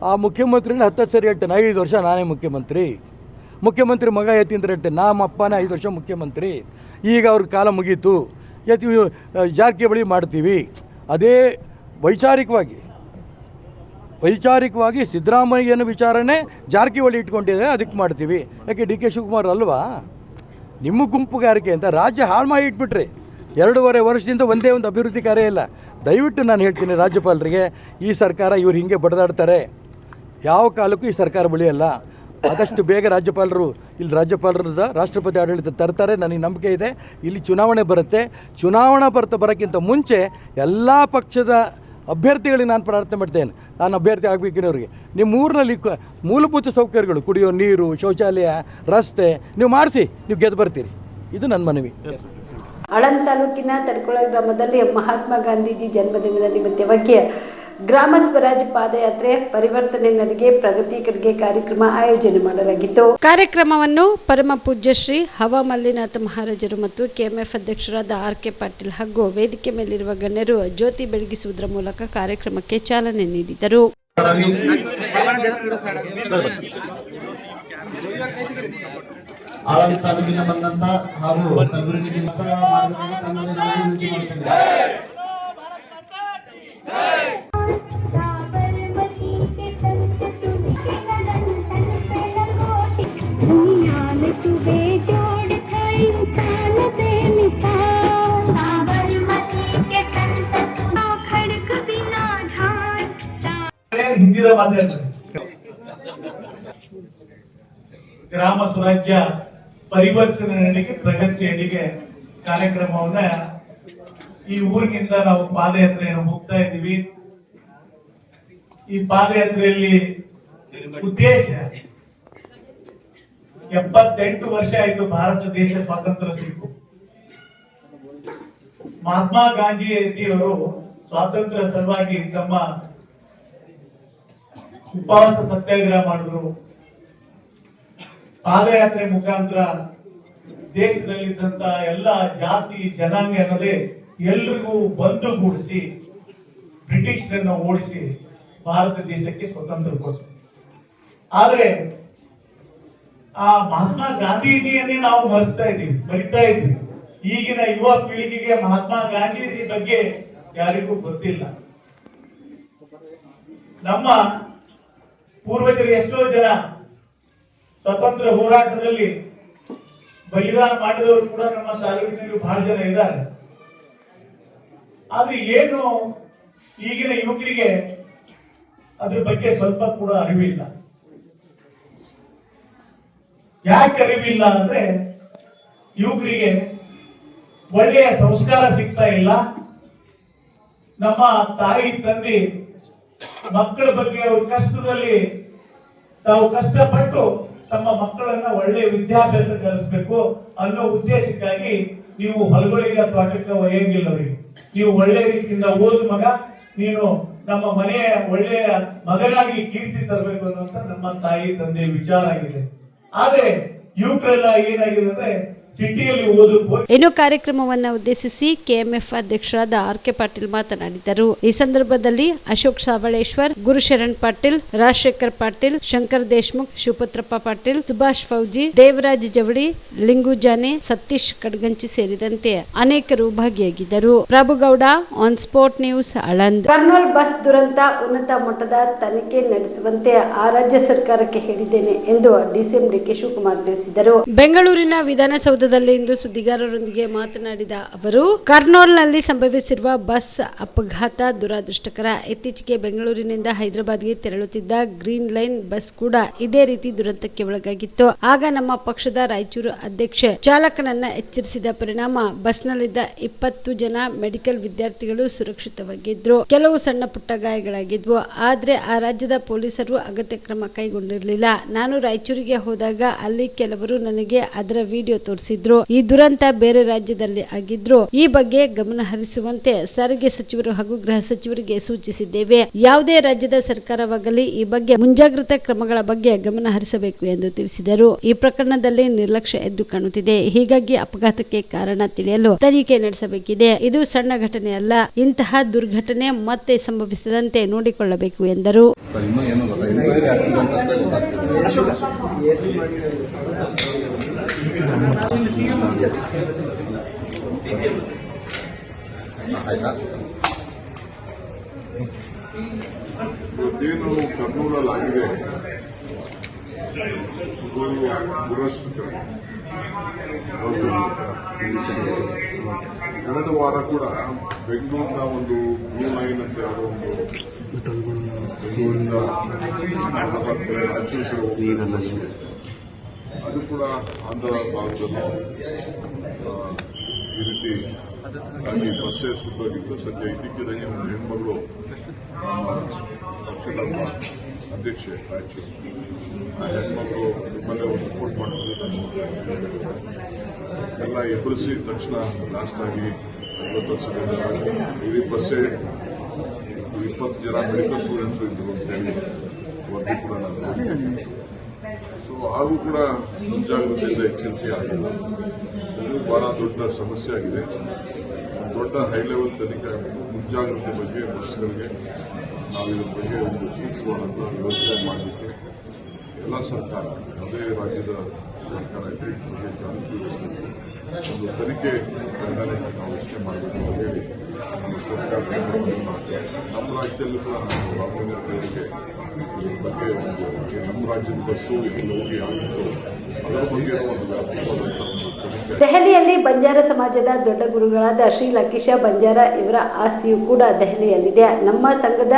ಆ ಮುಖ್ಯಮಂತ್ರಿನ 10 ಸರಿ ಹೇಳ್ತೇನೆ, 5 ವರ್ಷ ನಾನೇ ಮುಖ್ಯಮಂತ್ರಿ ಮಗ ಯತೀಂದ್ರ ಹೇಳ್ತೇನೆ, ನಮ್ಮ ಅಪ್ಪನೇ 5 ವರ್ಷ ಮುಖ್ಯಮಂತ್ರಿ, ಈಗ ಅವ್ರ ಕಾಲ ಮುಗೀತು, ಜಾರಕಿಹೊಳಿ ಮಾಡ್ತೀವಿ. ಅದೇ ವೈಚಾರಿಕವಾಗಿ ಸಿದ್ದರಾಮಯ್ಯನ ವಿಚಾರನೇ ಜಾರಕಿಹೊಳಿ ಇಟ್ಕೊಂಡಿದ್ದಾರೆ, ಅದಕ್ಕೆ ಮಾಡ್ತೀವಿ. ಯಾಕೆ DK ಶಿವಕುಮಾರ್ ಅಲ್ವಾ? ನಿಮ್ಮ ಗುಂಪುಗಾರಿಕೆ ಅಂತ ರಾಜ್ಯ ಹಾಳು ಮಾಡಿ ಇಟ್ಬಿಟ್ರಿ. 2.5 ವರ್ಷದಿಂದ ಒಂದೇ ಒಂದು ಅಭಿವೃದ್ಧಿ ಕಾರ್ಯ ಇಲ್ಲ. ದಯವಿಟ್ಟು ನಾನು ಹೇಳ್ತೀನಿ ರಾಜ್ಯಪಾಲರಿಗೆ, ಈ ಸರ್ಕಾರ ಇವ್ರು ಹಿಂಗೆ ಬಡದಾಡ್ತಾರೆ, ಯಾವ ಕಾಲಕ್ಕೂ ಈ ಸರ್ಕಾರ ಬೆಳೆಯಲ್ಲ. ಆದಷ್ಟು ಬೇಗ ರಾಜ್ಯಪಾಲರು ರಾಷ್ಟ್ರಪತಿ ಆಡಳಿತ ತರ್ತಾರೆ, ನನಗೆ ನಂಬಿಕೆ ಇದೆ. ಇಲ್ಲಿ ಚುನಾವಣೆ ಬರುತ್ತೆ. ಚುನಾವಣಾ ಬರೋಕ್ಕಿಂತ ಮುಂಚೆ ಎಲ್ಲ ಪಕ್ಷದ ಅಭ್ಯರ್ಥಿಗಳಿಗೆ ನಾನು ಪ್ರಾರ್ಥನೆ ಮಾಡ್ತೇನೆ, ನಾನು ಅಭ್ಯರ್ಥಿ ಆಗಬೇಕಿರೋರಿಗೆ ನಿಮ್ಮ ಊರಿನಲ್ಲಿ ಮೂಲಭೂತ ಸೌಕರ್ಯಗಳು, ಕುಡಿಯೋ ನೀರು, ಶೌಚಾಲಯ, ರಸ್ತೆ ನೀವು ಮಾಡಿಸಿ, ನೀವು ಗೆದ್ದು ಬರ್ತೀರಿ. ಇದು ನನ್ನ ಮನವಿ. ಆಳಂದ ತಾಲೂಕಿನ ತಡ್ಕೊಳ ಗ್ರಾಮದಲ್ಲಿ ಮಹಾತ್ಮ ಗಾಂಧೀಜಿ ಜನ್ಮದಿನದ ನಿಮಿತ್ತವಾಗಿ ಗ್ರಾಮ ಸ್ವರಾಜ್ ಪಾದಯಾತ್ರೆ ಪರಿವರ್ತನೆ ನಡೆಗೆ ಪ್ರಗತಿ ಕಡೆಗೆ ಕಾರ್ಯಕ್ರಮ ಆಯೋಜನೆ ಮಾಡಲಾಗಿತ್ತು. ಕಾರ್ಯಕ್ರಮವನ್ನು ಪರಮ ಪೂಜ್ಯ ಶ್ರೀ ಹವಾ ಮಲ್ಲಿನಾಥ ಮಹಾರಾಜರು ಮತ್ತು KMF ಅಧ್ಯಕ್ಷರಾದ RK ಪಾಟೀಲ್ ಹಾಗೂ ವೇದಿಕೆ ಮೇಲಿರುವ ಗಣ್ಯರು ಜ್ಯೋತಿ ಬೆಳಗಿಸುವುದರ ಮೂಲಕ ಕಾರ್ಯಕ್ರಮಕ್ಕೆ ಚಾಲನೆ ನೀಡಿದರು. ಆಳಂದ ತಾಲೂಕಿನ ಬಂದಂತ ಹಾಗೂ ಕಲಬುರಗಿ ಹಿಂದಿದ ಮಾತಾಡ್ತಾರೆ. ಗ್ರಾಮ ಸ್ವರಾಜ್ಯ ಪರಿವರ್ತನೆ ನಡೆಗೆ ಪ್ರಗತಿ ಅಡಿಗೆ ಕಾರ್ಯಕ್ರಮವನ್ನ ಈ ಊರಿನಿಂದ ನಾವು ಪಾದಯಾತ್ರೆಯನ್ನು ಹೋಗ್ತಾ ಇದ್ದೀವಿ. ಈ ಪಾದಯಾತ್ರೆಯಲ್ಲಿ ಉದ್ದೇಶ 78 ವರ್ಷ ಆಯ್ತು ಭಾರತ ದೇಶ ಸ್ವಾತಂತ್ರ್ಯ ಸಿಕ್ಕು. ಮಹಾತ್ಮ ಗಾಂಧೀಜಿಯವರು ಸ್ವಾತಂತ್ರ್ಯ ಸಲುವಾಗಿ ತಮ್ಮ ಉಪವಾಸ ಸತ್ಯಾಗ್ರಹ ಮಾಡಿದ್ರು. ಪಾದಯಾತ್ರೆ ಮುಖಾಂತರ ದೇಶದಲ್ಲಿದ್ದಂತ ಎಲ್ಲ ಜಾತಿ ಜನಾಂಗ ಅನ್ನೋದೇ ಎಲ್ರಿಗೂ ಬಂದುಗೂಡಿಸಿ ಬ್ರಿಟಿಷರನ್ನ ಓಡಿಸಿ ಭಾರತ ದೇಶಕ್ಕೆ ಸ್ವತಂತ್ರ ಕೊಟ್ಟರು. ಆದ್ರೆ ಆ ಮಹಾತ್ಮ ಗಾಂಧೀಜಿಯನ್ನೇ ನಾವು ಮರಿತಾ ಇದ್ವಿ. ಈಗಿನ ಯುವ ಪೀಳಿಗೆಗೆ ಮಹಾತ್ಮ ಗಾಂಧೀಜಿ ಬಗ್ಗೆ ಯಾರಿಗೂ ಗೊತ್ತಿಲ್ಲ. ನಮ್ಮ ಪೂರ್ವಜರು ಎಷ್ಟೋ ಜನ ಸ್ವತಂತ್ರ ಹೋರಾಟದಲ್ಲಿ ಬಲಿದಾನ ಮಾಡಿದವರು ಕೂಡ ನಮ್ಮ ತಾಲೂಕಿನಲ್ಲಿ ಬಹಳ ಜನ ಇದ್ದಾರೆ. ಆದ್ರೆ ಏನು ಈಗಿನ ಯುವಕರಿಗೆ ಅದ್ರ ಬಗ್ಗೆ ಸ್ವಲ್ಪ ಕೂಡ ಅರಿವಿಲ್ಲ. ಯಾಕೆ ಅರಿವಿಲ್ಲ ಅಂದ್ರೆ ಯುವಕರಿಗೆ ಒಳ್ಳೆಯ ಸಂಸ್ಕಾರ ಸಿಗ್ತಾ ಇಲ್ಲ. ನಮ್ಮ ತಾಯಿ ತಂದೆ ಮಕ್ಕಳ ಬಗ್ಗೆ ಅವ್ರ ಕಷ್ಟದಲ್ಲಿ ತಾವು ಕಷ್ಟಪಟ್ಟು ತಮ್ಮ ಮಕ್ಕಳನ್ನ ಒಳ್ಳೆಯ ವಿದ್ಯಾಭ್ಯಾಸ ಕಲಿಸಬೇಕು ಅನ್ನೋ ಉದ್ದೇಶಕ್ಕಾಗಿ ನೀವು ಹೊಲಗಳಿಗೆ ತೋಟಕ್ಕೆ ಒಯ್ಯಂಗಿಲ್ಲ. ಅವರಿಗೆ ನೀವು ಒಳ್ಳೆ ರೀತಿಯಿಂದ ಓದು ಮಗ, ನೀನು ನಮ್ಮ ಮನೆಯ ಒಳ್ಳೆಯ ಮಗನಾಗಿ ಕೀರ್ತಿ ತರಬೇಕು ಅನ್ನುವಂತ ನಮ್ಮ ತಾಯಿ ತಂದೆ ವಿಚಾರ ಆಗಿದೆ. ಆದ್ರೆ ಯುವಕರೆಲ್ಲ ಏನಾಗಿದೆ ಅಂದ್ರೆ ಸಿಟಿಯಲ್ಲಿ ಓದಕ್ಕೂ ಇನ್ನು ಕಾರ್ಯಕ್ರಮವನ್ನು ಉದ್ದೇಶಿಸಿ ಕೆಎಂಎಫ್ ಅಧ್ಯಕ್ಷರಾದ ಆರ್.ಕೆ. ಪಾಟೀಲ್ ಮಾತನಾಡಿದರು. ಈ ಸಂದರ್ಭದಲ್ಲಿ ಅಶೋಕ್ ಸಾವಳೇಶ್ವರ್, ಗುರುಶರಣ್ ಪಾಟೀಲ್, ರಾಜಶೇಖರ್ ಪಾಟೀಲ್, ಶಂಕರ್ ದೇಶ್ಮುಖ್, ಶಿವಪುತ್ರಪ್ಪ ಪಾಟೀಲ್, ಸುಭಾಷ್ ಫೌಜಿ, ದೇವರಾಜ್ ಜವಳಿ, ಲಿಂಗು ಜಾನೆ, ಸತೀಶ್ ಕಡ್ಗಂಚಿ ಸೇರಿದಂತೆ ಅನೇಕರು ಭಾಗಿಯಾಗಿದ್ದರು. Prabhugouda, on spot news, Aland. Kurnool bus ದುರಂತ ಉನ್ನತ ಮಟ್ಟದ ತನಿಖೆ ನಡೆಸುವಂತೆ ಆ ರಾಜ್ಯ ಸರ್ಕಾರಕ್ಕೆ ಹೇಳಿದ್ದೇನೆ ಎಂದು ಡಿಸಿಎಂ ಡಿಕೆ ಶಿವಕುಮಾರ್ ತಿಳಿಸಿದರು. ಬೆಂಗಳೂರಿನ ವಿಧಾನಸೌಧದಲ್ಲಿ ಇಂದು ಸುದ್ದಿಗಾರರೊಂದಿಗೆ ಮಾತನಾಡಿದ ಅವರು, ಕರ್ನೂಲ್ನಲ್ಲಿ ಸಂಭವಿಸಿರುವ ಬಸ್ ಅಪಘಾತ ದುರದೃಷ್ಟಕರ. ಇತ್ತೀಚೆಗೆ ಬೆಂಗಳೂರಿನಿಂದ ಹೈದರಾಬಾದ್ಗೆ ತೆರಳುತ್ತಿದ್ದ ಗ್ರೀನ್ ಲೈನ್ ಬಸ್ ಕೂಡ ಇದೇ ರೀತಿ ದುರಂತಕ್ಕೆ ಒಳಗಾಗಿತ್ತು. ಆಗ ನಮ್ಮ ಪಕ್ಷದ ರಾಯಚೂರು ಅಧ್ಯಕ್ಷ ಚಾಲಕನನ್ನ ಎಚ್ಚರಿಸಿದ ಪರಿಣಾಮ ಬಸ್ನಲ್ಲಿದ್ದ 20 ಜನ ಮೆಡಿಕಲ್ ವಿದ್ಯಾರ್ಥಿಗಳು ಸುರಕ್ಷಿತವಾಗಿದ್ರು. ಕೆಲವು ಸಣ್ಣ ಪುಟ್ಟ ಗಾಯಗಳಾಗಿದ್ವು. ಆದ್ರೆ ಆ ರಾಜ್ಯದ ಪೊಲೀಸರು ಅಗತ್ಯ ಕ್ರಮ ಕೈಗೊಂಡಿರಲಿಲ್ಲ. ನಾನು ರಾಯಚೂರಿಗೆ ಹೋದಾಗ ಅಲ್ಲಿ ಕೆಲವರು ನನಗೆ ಅದರ ವಿಡಿಯೋ ತೋರಿಸಿದ್ರು. ಈ ದುರಂತ ಬೇರೆ ರಾಜ್ಯದಲ್ಲಿ ಆಗಿದ್ರು. ಈ ಬಗ್ಗೆ ಗಮನ ಹರಿಸುವಂತೆ ಸಾರಿಗೆ ಸಚಿವರು ಹಾಗೂ ಗೃಹ ಸಚಿವರಿಗೆ ಸೂಚಿಸಿದ್ದೇವೆ. ಯಾವುದೇ ರಾಜ್ಯದ ಸರ್ಕಾರವಾಗಲಿ ಈ ಬಗ್ಗೆ ಮುಂಜಾಗ್ರತಾ ಕ್ರಮಗಳ ಬಗ್ಗೆ ಗಮನ ಹರಿಸಬೇಕು ಎಂದು ತಿಳಿಸಿದರು. ಈ ಪ್ರಕರಣದಲ್ಲಿ ನಿರ್ಲಕ್ಷ್ಯ ಎದ್ದು ಕಾಣುತ್ತಿದೆ. ಹೀಗಾಗಿ ಅಪಘಾತಕ್ಕೆ ಕಾರಣ ತಿಳಿಯಲು ತನಿಖೆ ನಡೆಸಬೇಕಿದೆ. ಇದು ಸಣ್ಣ ಘಟನೆ ಅಲ್ಲ. ಇಂತಹ ದುರ್ಘಟನೆ ಮತ್ತೆ ಸಂಭವಿಸದಂತೆ ನೋಡಿಕೊಳ್ಳಬೇಕು ಎಂದರು. ಇವತ್ತೇನು ಕರ್ನೂಲಲ್ಲಿ ಆಗಿದೆ ದುರದೃಷ್ಟಕರ. ಕಳೆದ ವಾರ ಕೂಡ ಬೆಂಗಳೂರಿನ ಒಂದು ಬ್ಲೂ ಲೈನ್ ಅಂತ ಯಾವುದೋ ಒಂದು ಬೆಂಗಳೂರಿನ ರಾಯಚೂರು ಕಡೆ ಹೋಗಿ ಅದು ಕೂಡ ಆಂಧ್ರ ಭಾಗದಲ್ಲಿ ಈ ರೀತಿ ಆಗಿ ಬಸ್ಸೇ ಸುಟ್ಟೋಗಿತ್ತು. ಸದ್ಯ ಇದ್ದಕ್ಕಿದ್ದಂಗೆ ಒಂದು ಹೆಣ್ಮಗಳು ನಮ್ಮ ಪಕ್ಷದ ಅಧ್ಯಕ್ಷೆ ರಾಯಚೂರು, ಆ ಹೆಣ್ಮಗಳು ನಿಮ್ಮಲ್ಲೇ ಒಂದು ರಿಪೋರ್ಟ್ ಮಾಡಿದ್ರು. ಎಲ್ಲ ಎಬ್ಬರಿಸಿ ತಕ್ಷಣ ಲಾಸ್ಟ್ ಆಗಿ 50 ಇಡೀ ಬಸ್ಸೇ 20 ಜನ ಮೆಡಿಕಲ್ ಸ್ಟೂಡೆಂಟ್ಸು ಇದ್ರು ಅಂತೇಳಿ ವರದಿ ಕೂಡ ನಾನು ನೋಡಿದ್ದೀನಿ. ಸೊ ಹಾಗೂ ಕೂಡ ಮುಂಜಾಗ್ರತೆಯಿಂದ ಎಚ್ಚರಿಕೆ ಆಗಿದೆ. ಇದು ಬಹಳ ದೊಡ್ಡ ಸಮಸ್ಯೆ ಆಗಿದೆ. ದೊಡ್ಡ ಹೈ ಲೆವೆಲ್ ತನಿಖೆ ಆಗಬೇಕು. ಮುಂಜಾಗ್ರತೆ ಬಗ್ಗೆ ಬಸ್ಗಳಿಗೆ ನಾವು ಇದ್ರ ಬಗ್ಗೆ ಒಂದು ಸೂಕ್ಷ್ಮವಾದಂಥ ವ್ಯವಸ್ಥೆ ಮಾಡಲಿಕ್ಕೆ ಎಲ್ಲ ಸರ್ಕಾರ, ಅದೇ ರಾಜ್ಯದ ಸರ್ಕಾರ ಇದೆ, ಇದಕ್ಕೆ ಜಾಗೃತಿ ಒಂದು ತನಿಖೆ ತಂಡನೆ ನಾವು ರಚನೆ ಮಾಡಬೇಕು ಅಂತ ಹೇಳಿ ನಮ್ಮ ಸರ್ಕಾರ ನಮ್ಮ ರಾಜ್ಯದಲ್ಲೂ ಕೂಡ ನಾವು ರಾಮಲಿಂಗರಿಗೆ ಇದ್ರ ಬಗ್ಗೆ ಒಂದು ನಮ್ಮ ರಾಜ್ಯದ ಬಸ್ಸು ಎಲ್ಲಿ ಹೋಗಿ ಆಗಿತ್ತು ಅದರ ಬಗ್ಗೆ ಒಂದು ವ್ಯಾಪಕವಾದಂಥ ಒಂದು ತನಿಖೆ. ದೆಹಲಿಯಲ್ಲಿ ಬಂಜಾರ ಸಮಾಜದ ದೊಡ್ಡ ಗುರುಗಳಾದ ಶ್ರೀ ಲಕೀಶ ಬಂಜಾರ ಇವರ ಆಸ್ತಿಯು ಕೂಡ ದೆಹಲಿಯಲ್ಲಿದೆ. ನಮ್ಮ ಸಂಘದ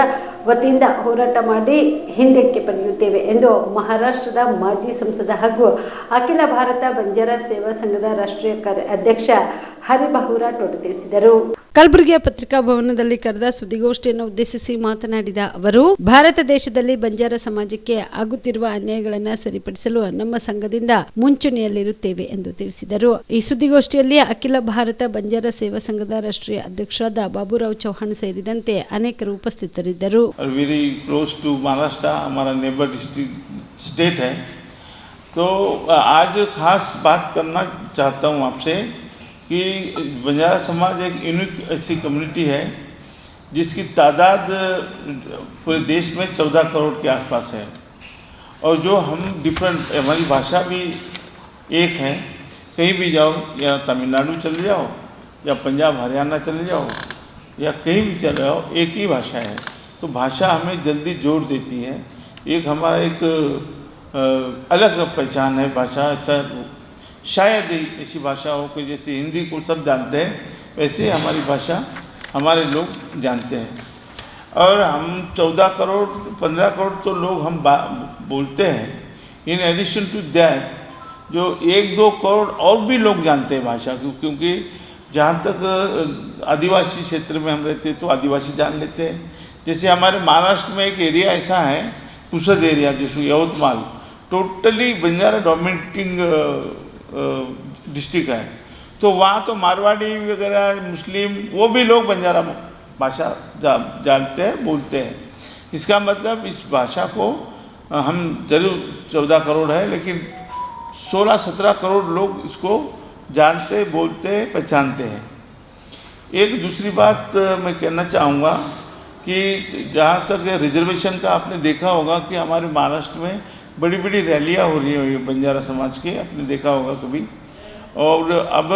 ವತಿಯಿಂದ ಹೋರಾಟ ಮಾಡಿ ಹಿಂದಕ್ಕೆ ಪಡೆಯುತ್ತೇವೆ ಎಂದು ಮಹಾರಾಷ್ಟ್ರದ ಮಾಜಿ ಸಂಸದ ಹಾಗೂ ಅಖಿಲ ಭಾರತ ಬಂಜಾರ ಸೇವಾ ಸಂಘದ ರಾಷ್ಟ್ರೀಯ ಅಧ್ಯಕ್ಷ ಹರಿಬಹುರಾ ಟೋಟೆ ತಿಳಿಸಿದರು. ಕಲಬುರಗಿಯ ಪತ್ರಿಕಾ ಭವನದಲ್ಲಿ ಕರೆದ ಸುದ್ದಿಗೋಷ್ಠಿಯನ್ನು ಉದ್ದೇಶಿಸಿ ಮಾತನಾಡಿದ ಅವರು, ಭಾರತ ದೇಶದಲ್ಲಿ ಬಂಜಾರ ಸಮಾಜಕ್ಕೆ ಆಗುತ್ತಿರುವ ಅನ್ಯಾಯಗಳನ್ನು ಸರಿಪಡಿಸಲು ನಮ್ಮ ಸಂಘದಿಂದ ಮುಂಚೂಣಿಯಲ್ಲಿರುತ್ತೇವೆ ಎಂದು ತಿಳಿಸಿದರು. ಈ ಸುದ್ದಿಗೋಷ್ಠಿಯಲ್ಲಿ ಅಖಿಲ ಭಾರತ ಬಂಜಾರ ಸೇವಾ ಸಂಘದ ರಾಷ್ಟ್ರೀಯ ಅಧ್ಯಕ್ಷರಾದ ಬಾಬುರಾವ್ ಚೌಹಾಣ್ ಸೇರಿದಂತೆ ಅನೇಕರು ಉಪಸ್ಥಿತರಿದ್ದರು. वेरी क्लोज टू महाराष्ट्र हमारा नेबर स्टेट है, तो आज खास बात करना चाहता हूँ आपसे कि बंजारा समाज एक यूनिक ऐसी कम्युनिटी है जिसकी तादाद पूरे देश में 14 करोड़ के आसपास है. और जो हम डिफरेंट, हमारी भाषा भी एक है. कहीं भी जाओ, या तमिलनाडु चले जाओ या पंजाब हरियाणा चले जाओ या कहीं भी चले जाओ, एक ही भाषा है. तो भाषा हमें जल्दी जोड़ देती है. एक हमारा एक अलग पहचान है भाषा. ऐसा शायद ही ऐसी भाषा हो कि जैसे हिंदी को सब जानते हैं वैसे हमारी भाषा हमारे लोग जानते हैं. और हम 14 करोड़ 15 करोड़ तो लोग हम बोलते हैं. इन एडिशन टू दैट जो 1-2 करोड़ और भी लोग जानते हैं भाषा, क्योंकि जहाँ तक आदिवासी क्षेत्र में हम रहते हैं तो आदिवासी जान लेते हैं. जैसे हमारे महाराष्ट्र में एक एरिया ऐसा है, पुसद एरिया, जिसको Yavatmal, totally Banjara dominating district है. तो वहाँ तो मारवाड़ी वगैरह मुस्लिम वो भी लोग बंजारा भाषा जानते हैं, बोलते हैं. इसका मतलब इस भाषा को हम जरूर 14 करोड़ है, लेकिन 16-17 करोड़ लोग इसको जानते, बोलते, पहचानते हैं। एक दूसरी बात मैं कहना चाहूँगा कि जहाँ तक रिजर्वेशन का आपने देखा होगा कि हमारे महाराष्ट्र में बड़ी बड़ी रैलियाँ हो रही हैं बंजारा समाज के, आपने देखा होगा कभी। और अब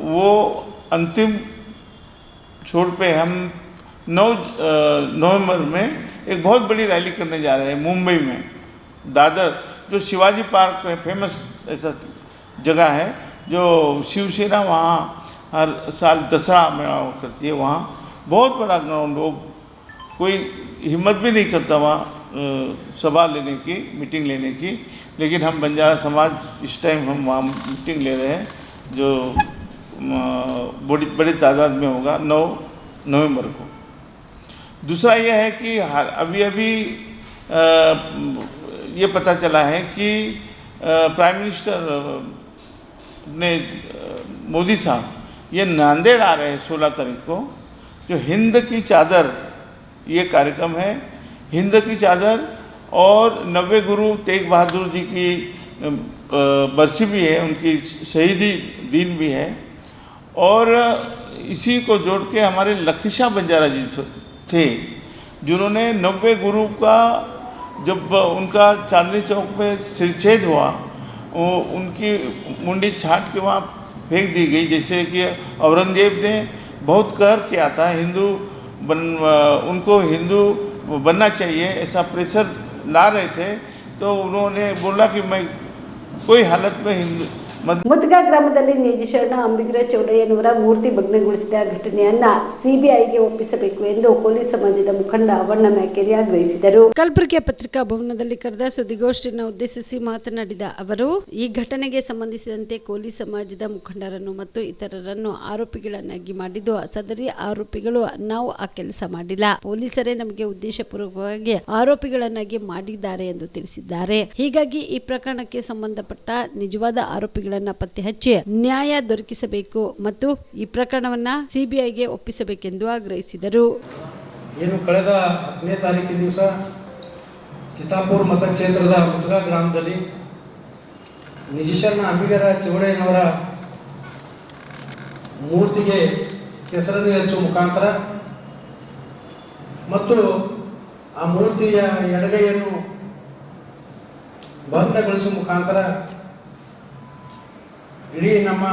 वो अंतिम छोर पे हम 9 नवंबर में एक बहुत बड़ी रैली करने जा रहे हैं मुंबई में, दादर, जो शिवाजी पार्क में फेमस ऐसा जगह है, जो शिवसेना वहाँ हर साल दसरा मेला करती है। वहाँ बहुत बड़ा ग्राउंड, वो कोई हिम्मत भी नहीं करता वहाँ सभा लेने की, मीटिंग लेने की, लेकिन हम बंजारा समाज इस टाइम हम वहाँ मीटिंग ले रहे हैं, जो बड़ी तादाद में होगा 9 नवंबर को। दूसरा यह है कि अभी ये पता चला है कि प्राइम मिनिस्टर ने मोदी साहब ये नांदेड़ आ रहे हैं 16 तारीख को, जो हिंद की चादर ये कार्यक्रम है। हिंद की चादर और 90 गुरु तेग बहादुर जी की बरसी भी है, उनकी शहीदी दिन भी है। और इसी को जोड़ के हमारे लखीशाह बंजारा जी थे, जिन्होंने 90 गुरु का जब उनका चांदनी चौक पे सिरछेद हुआ, उनकी मुंडी छाट के वहाँ फेंक दी गई। जैसे कि औरंगजेब ने बहुत कहर किया था, उनको हिंदू बनना चाहिए ऐसा प्रेशर ला रहे थे, तो उन्होंने बोला कि मैं कोई हालत में हिंदू ಮುದ್ಗಾ ಗ್ರಾಮದಲ್ಲಿ ನಿಜಶರಣ ಅಂಬಿಗರ ಚೌಡಯ್ಯನವರ ಮೂರ್ತಿ ಭಗ್ನಗೊಳಿಸಿದ ಘಟನೆಯನ್ನ ಸಿಬಿಐಗೆ ಒಪ್ಪಿಸಬೇಕು ಎಂದು ಕೋಲಿ ಸಮಾಜದ ಮುಖಂಡ ಅವಣ್ಣ ಮ್ಯಾಕೇರಿ ಆಗ್ರಹಿಸಿದರು. ಕಲಬುರಗಿಯ ಪತ್ರಿಕಾ ಭವನದಲ್ಲಿ ಕರೆದ ಸುದ್ದಿಗೋಷ್ಠಿಯನ್ನು ಉದ್ದೇಶಿಸಿ ಮಾತನಾಡಿದ ಅವರು, ಈ ಘಟನೆಗೆ ಸಂಬಂಧಿಸಿದಂತೆ ಕೋಲಿ ಸಮಾಜದ ಮುಖಂಡರನ್ನು ಮತ್ತು ಇತರರನ್ನು ಆರೋಪಿಗಳನ್ನಾಗಿ ಮಾಡಿದ್ದು, ಸದರಿ ಆರೋಪಿಗಳು ನಾವು ಆ ಕೆಲಸ ಮಾಡಿಲ್ಲ, ಪೊಲೀಸರೇ ನಮಗೆ ಉದ್ದೇಶಪೂರ್ವಕವಾಗಿ ಆರೋಪಿಗಳನ್ನಾಗಿ ಮಾಡಿದ್ದಾರೆ ಎಂದು ತಿಳಿಸಿದ್ದಾರೆ. ಹೀಗಾಗಿ ಈ ಪ್ರಕರಣಕ್ಕೆ ಸಂಬಂಧಪಟ್ಟ ನಿಜವಾದ ಆರೋಪಿಗಳ ಪತ್ತೆ ಹಚ್ಚಿ ನ್ಯಾಯ ದೊರಕಿಸಬೇಕು ಮತ್ತು ಈ ಪ್ರಕರಣವನ್ನ ಸಿಬಿಐಗೆ ಒಪ್ಪಿಸಬೇಕೆಂದು ಆಗ್ರಹಿಸಿದರು. ಏನು ಕಳೆದ 10ನೇ ತಾರೀಕಿನ ದಿವಸ ಚಿತ್ತಾಪುರ ಮತಕ್ಷೇತ್ರದ ಮುದ್ಗಾ ಗ್ರಾಮದಲ್ಲಿ ನಿಜಶರಣ ಅಂಬಿಗರ ಚೌಡಯ್ಯನವರ ಮೂರ್ತಿಗೆ ಕೆಸರನ್ನು ಎರಚುವ ಮುಖಾಂತರ ಮತ್ತು ಆ ಮೂರ್ತಿಯ ಎಡಗೈಯನ್ನು ಭಗ್ನಗೊಳಿಸುವ ಮುಖಾಂತರ ಇಡೀ ನಮ್ಮ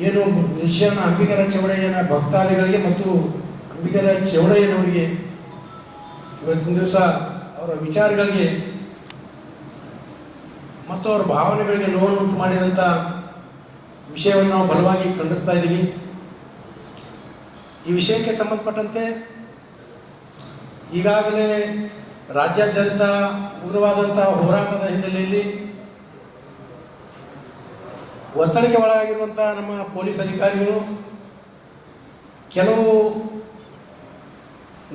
ಏನು ನಿಜಶರಣ ಅಂಬಿಗರ ಚೌಡಯ್ಯನ ಭಕ್ತಾದಿಗಳಿಗೆ ಮತ್ತು ಅಂಬಿಗರ ಚೌಡಯ್ಯನವರಿಗೆ ಇವತ್ತಿನ ದಿವಸ ಅವರ ವಿಚಾರಗಳಿಗೆ ಮತ್ತು ಅವರ ಭಾವನೆಗಳಿಗೆ ನೋವನ್ನು ಉಂಟು ಮಾಡಿದಂಥ ವಿಷಯವನ್ನು ನಾವು ಬಲವಾಗಿ ಖಂಡಿಸ್ತಾ ಇದ್ದೀವಿ. ಈ ವಿಷಯಕ್ಕೆ ಸಂಬಂಧಪಟ್ಟಂತೆ ಈಗಾಗಲೇ ರಾಜ್ಯಾದ್ಯಂತ ಉಗ್ರವಾದಂಥ ಹೋರಾಟದ ಹಿನ್ನೆಲೆಯಲ್ಲಿ ಒತ್ತಡಕ್ಕೆ ಒಳಗಾಗಿರುವಂಥ ನಮ್ಮ ಪೊಲೀಸ್ ಅಧಿಕಾರಿಗಳು ಕೆಲವು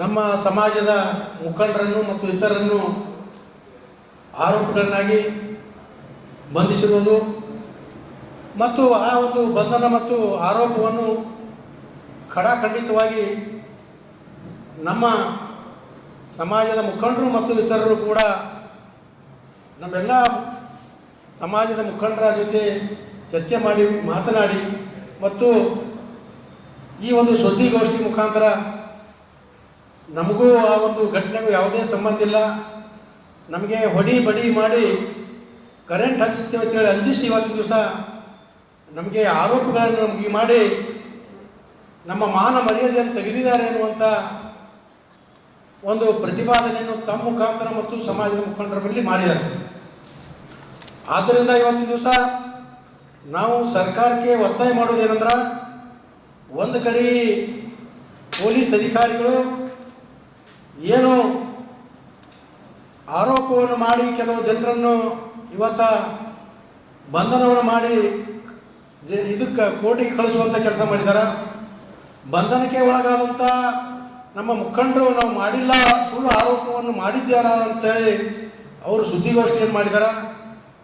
ನಮ್ಮ ಸಮಾಜದ ಮುಖಂಡರನ್ನು ಮತ್ತು ಇತರರನ್ನು ಆರೋಪಿಗಳನ್ನಾಗಿ ಬಂಧಿಸಿರುವುದು ಮತ್ತು ಆ ಒಂದು ಬಂಧನ ಮತ್ತು ಆರೋಪವನ್ನು ಖಡಾಖಂಡಿತವಾಗಿ ನಮ್ಮ ಸಮಾಜದ ಮುಖಂಡರು ಮತ್ತು ಇತರರು ಕೂಡ ನಮ್ಮೆಲ್ಲ ಸಮಾಜದ ಮುಖಂಡರ ಜೊತೆ ಚರ್ಚೆ ಮಾಡಿ ಮಾತನಾಡಿ ಮತ್ತು ಈ ಒಂದು ಸುದ್ದಿಗೋಷ್ಠಿ ಮುಖಾಂತರ ನಮಗೂ ಆ ಒಂದು ಘಟನೆಗೂ ಯಾವುದೇ ಸಂಬಂಧ ಇಲ್ಲ, ನಮಗೆ ಹೊಡಿ ಬಡಿ ಮಾಡಿ ಕರೆಂಟ್ ಹಚ್ಚಿಸ್ತೇವೆ ಅಂತೇಳಿ ಅಂಜಿಸಿ ಇವತ್ತಿನ ದಿವಸ ನಮಗೆ ಆರೋಪಗಳನ್ನು ನಮಗೆ ಮಾಡಿ ನಮ್ಮ ಮಾನ ಮರ್ಯಾದೆಯನ್ನು ತೆಗೆದಿದ್ದಾರೆ ಎನ್ನುವಂಥ ಒಂದು ಪ್ರತಿಪಾದನೆಯನ್ನು ತಮ್ಮ ಮುಖಾಂತರ ಮತ್ತು ಸಮಾಜದ ಮುಖಂಡರ ಬಳಿ ಮಾಡಿದ್ದಾರೆ. ಆದ್ದರಿಂದ ಇವತ್ತಿನ ದಿವಸ ನಾವು ಸರ್ಕಾರಕ್ಕೆ ಒತ್ತಾಯ ಮಾಡೋದೇನೆಂದ್ರೆ, ಒಂದು ಕಡೆ ಪೊಲೀಸ್ ಅಧಿಕಾರಿಗಳು ಏನು ಆರೋಪವನ್ನು ಮಾಡಿ ಕೆಲವು ಜನರನ್ನು ಇವತ್ತ ಬಂಧನವನ್ನು ಮಾಡಿ ಇದಕ್ಕೆ ಕೋರ್ಟಿಗೆ ಕಳಿಸುವಂಥ ಕೆಲಸ ಮಾಡಿದ್ದಾರೆ. ಬಂಧನಕ್ಕೆ ಒಳಗಾದಂಥ ನಮ್ಮ ಮುಖಂಡರು ನಾವು ಮಾಡಿಲ್ಲ, ಸುಳ್ಳು ಆರೋಪವನ್ನು ಮಾಡಿದ್ದಾರ ಅಂತೇಳಿ ಅವರು ಸುದ್ದಿಗೋಷ್ಠಿಯನ್ನು ಮಾಡಿದ್ದಾರೆ.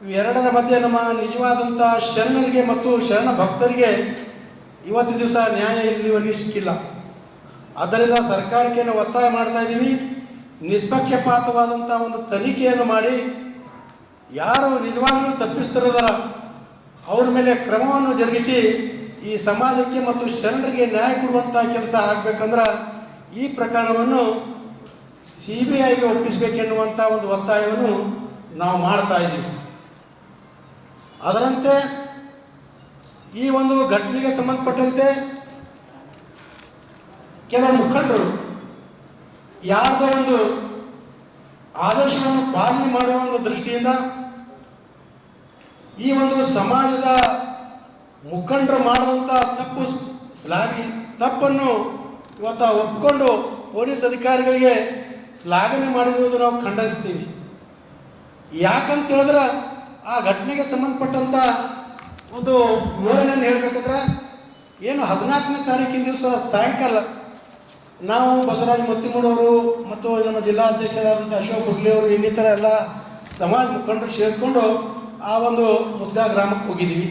ಇವೆರಡರ ಮಧ್ಯೆ ನಮ್ಮ ನಿಜವಾದಂಥ ಶರಣರಿಗೆ ಮತ್ತು ಶರಣ ಭಕ್ತರಿಗೆ ಇವತ್ತಿನ ದಿವಸ ನ್ಯಾಯ ಇಲ್ಲಿವರೆಗೆ ಸಿಕ್ಕಿಲ್ಲ. ಆದ್ದರಿಂದ ಸರ್ಕಾರಕ್ಕೆ ನಾವು ಒತ್ತಾಯ ಮಾಡ್ತಾ ಇದ್ದೀವಿ, ನಿಷ್ಪಕ್ಷಪಾತವಾದಂಥ ಒಂದು ತನಿಖೆಯನ್ನು ಮಾಡಿ ಯಾರು ನಿಜವಾಗಲೂ ತಪ್ಪಿಸ್ತಿರೋದಾರ ಅವ್ರ ಮೇಲೆ ಕ್ರಮವನ್ನು ಜರುಗಿಸಿ ಈ ಸಮಾಜಕ್ಕೆ ಮತ್ತು ಶರಣರಿಗೆ ನ್ಯಾಯ ಕೊಡುವಂಥ ಕೆಲಸ ಆಗಬೇಕಂದ್ರೆ ಈ ಪ್ರಕರಣವನ್ನು CBIಗೆ ಒಪ್ಪಿಸಬೇಕೆನ್ನುವಂಥ ಒಂದು ಒತ್ತಾಯವನ್ನು ನಾವು ಮಾಡ್ತಾ ಇದ್ದೀವಿ. ಅದರಂತೆ ಈ ಒಂದು ಘಟನೆಗೆ ಸಂಬಂಧಪಟ್ಟಂತೆ ಕೆಲವು ಮುಖಂಡರು ಯಾವುದೋ ಒಂದು ಆದೇಶವನ್ನು ಪಾಲನೆ ಮಾಡುವ ಒಂದು ದೃಷ್ಟಿಯಿಂದ ಈ ಒಂದು ಸಮಾಜದ ಮುಖಂಡರು ಮಾಡುವಂಥ ತಪ್ಪನ್ನು ಇವತ್ತು ಒಪ್ಪಿಕೊಂಡು ಪೊಲೀಸ್ ಅಧಿಕಾರಿಗಳಿಗೆ ಶ್ಲಾಘನೆ ಮಾಡಿರುವುದು ನಾವು ಖಂಡಿಸ್ತೀವಿ. ಯಾಕಂತ ಹೇಳಿದ್ರೆ ಆ ಘಟನೆಗೆ ಸಂಬಂಧಪಟ್ಟಂಥ ಒಂದು ವಿವರಣೆಯನ್ನು ಹೇಳಬೇಕಂದ್ರೆ ಏನು 14ನೇ ತಾರೀಕಿನ ದಿವಸ ಸಾಯಂಕಾಲ ನಾವು ಬಸವರಾಜ ಮತ್ತಿಮೂಡವರು ಮತ್ತು ನಮ್ಮ ಜಿಲ್ಲಾಧ್ಯಕ್ಷರಾದಂಥ ಅಶೋಕ್ ಹುಡ್ಲಿ ಅವರು ಇನ್ನಿತರ ಎಲ್ಲ ಸಮಾಜ ಮುಖಂಡರು ಸೇರಿಕೊಂಡು ಆ ಒಂದು ಮುದ್ಗಾ ಗ್ರಾಮಕ್ಕೆ ಹೋಗಿದ್ದೀವಿ.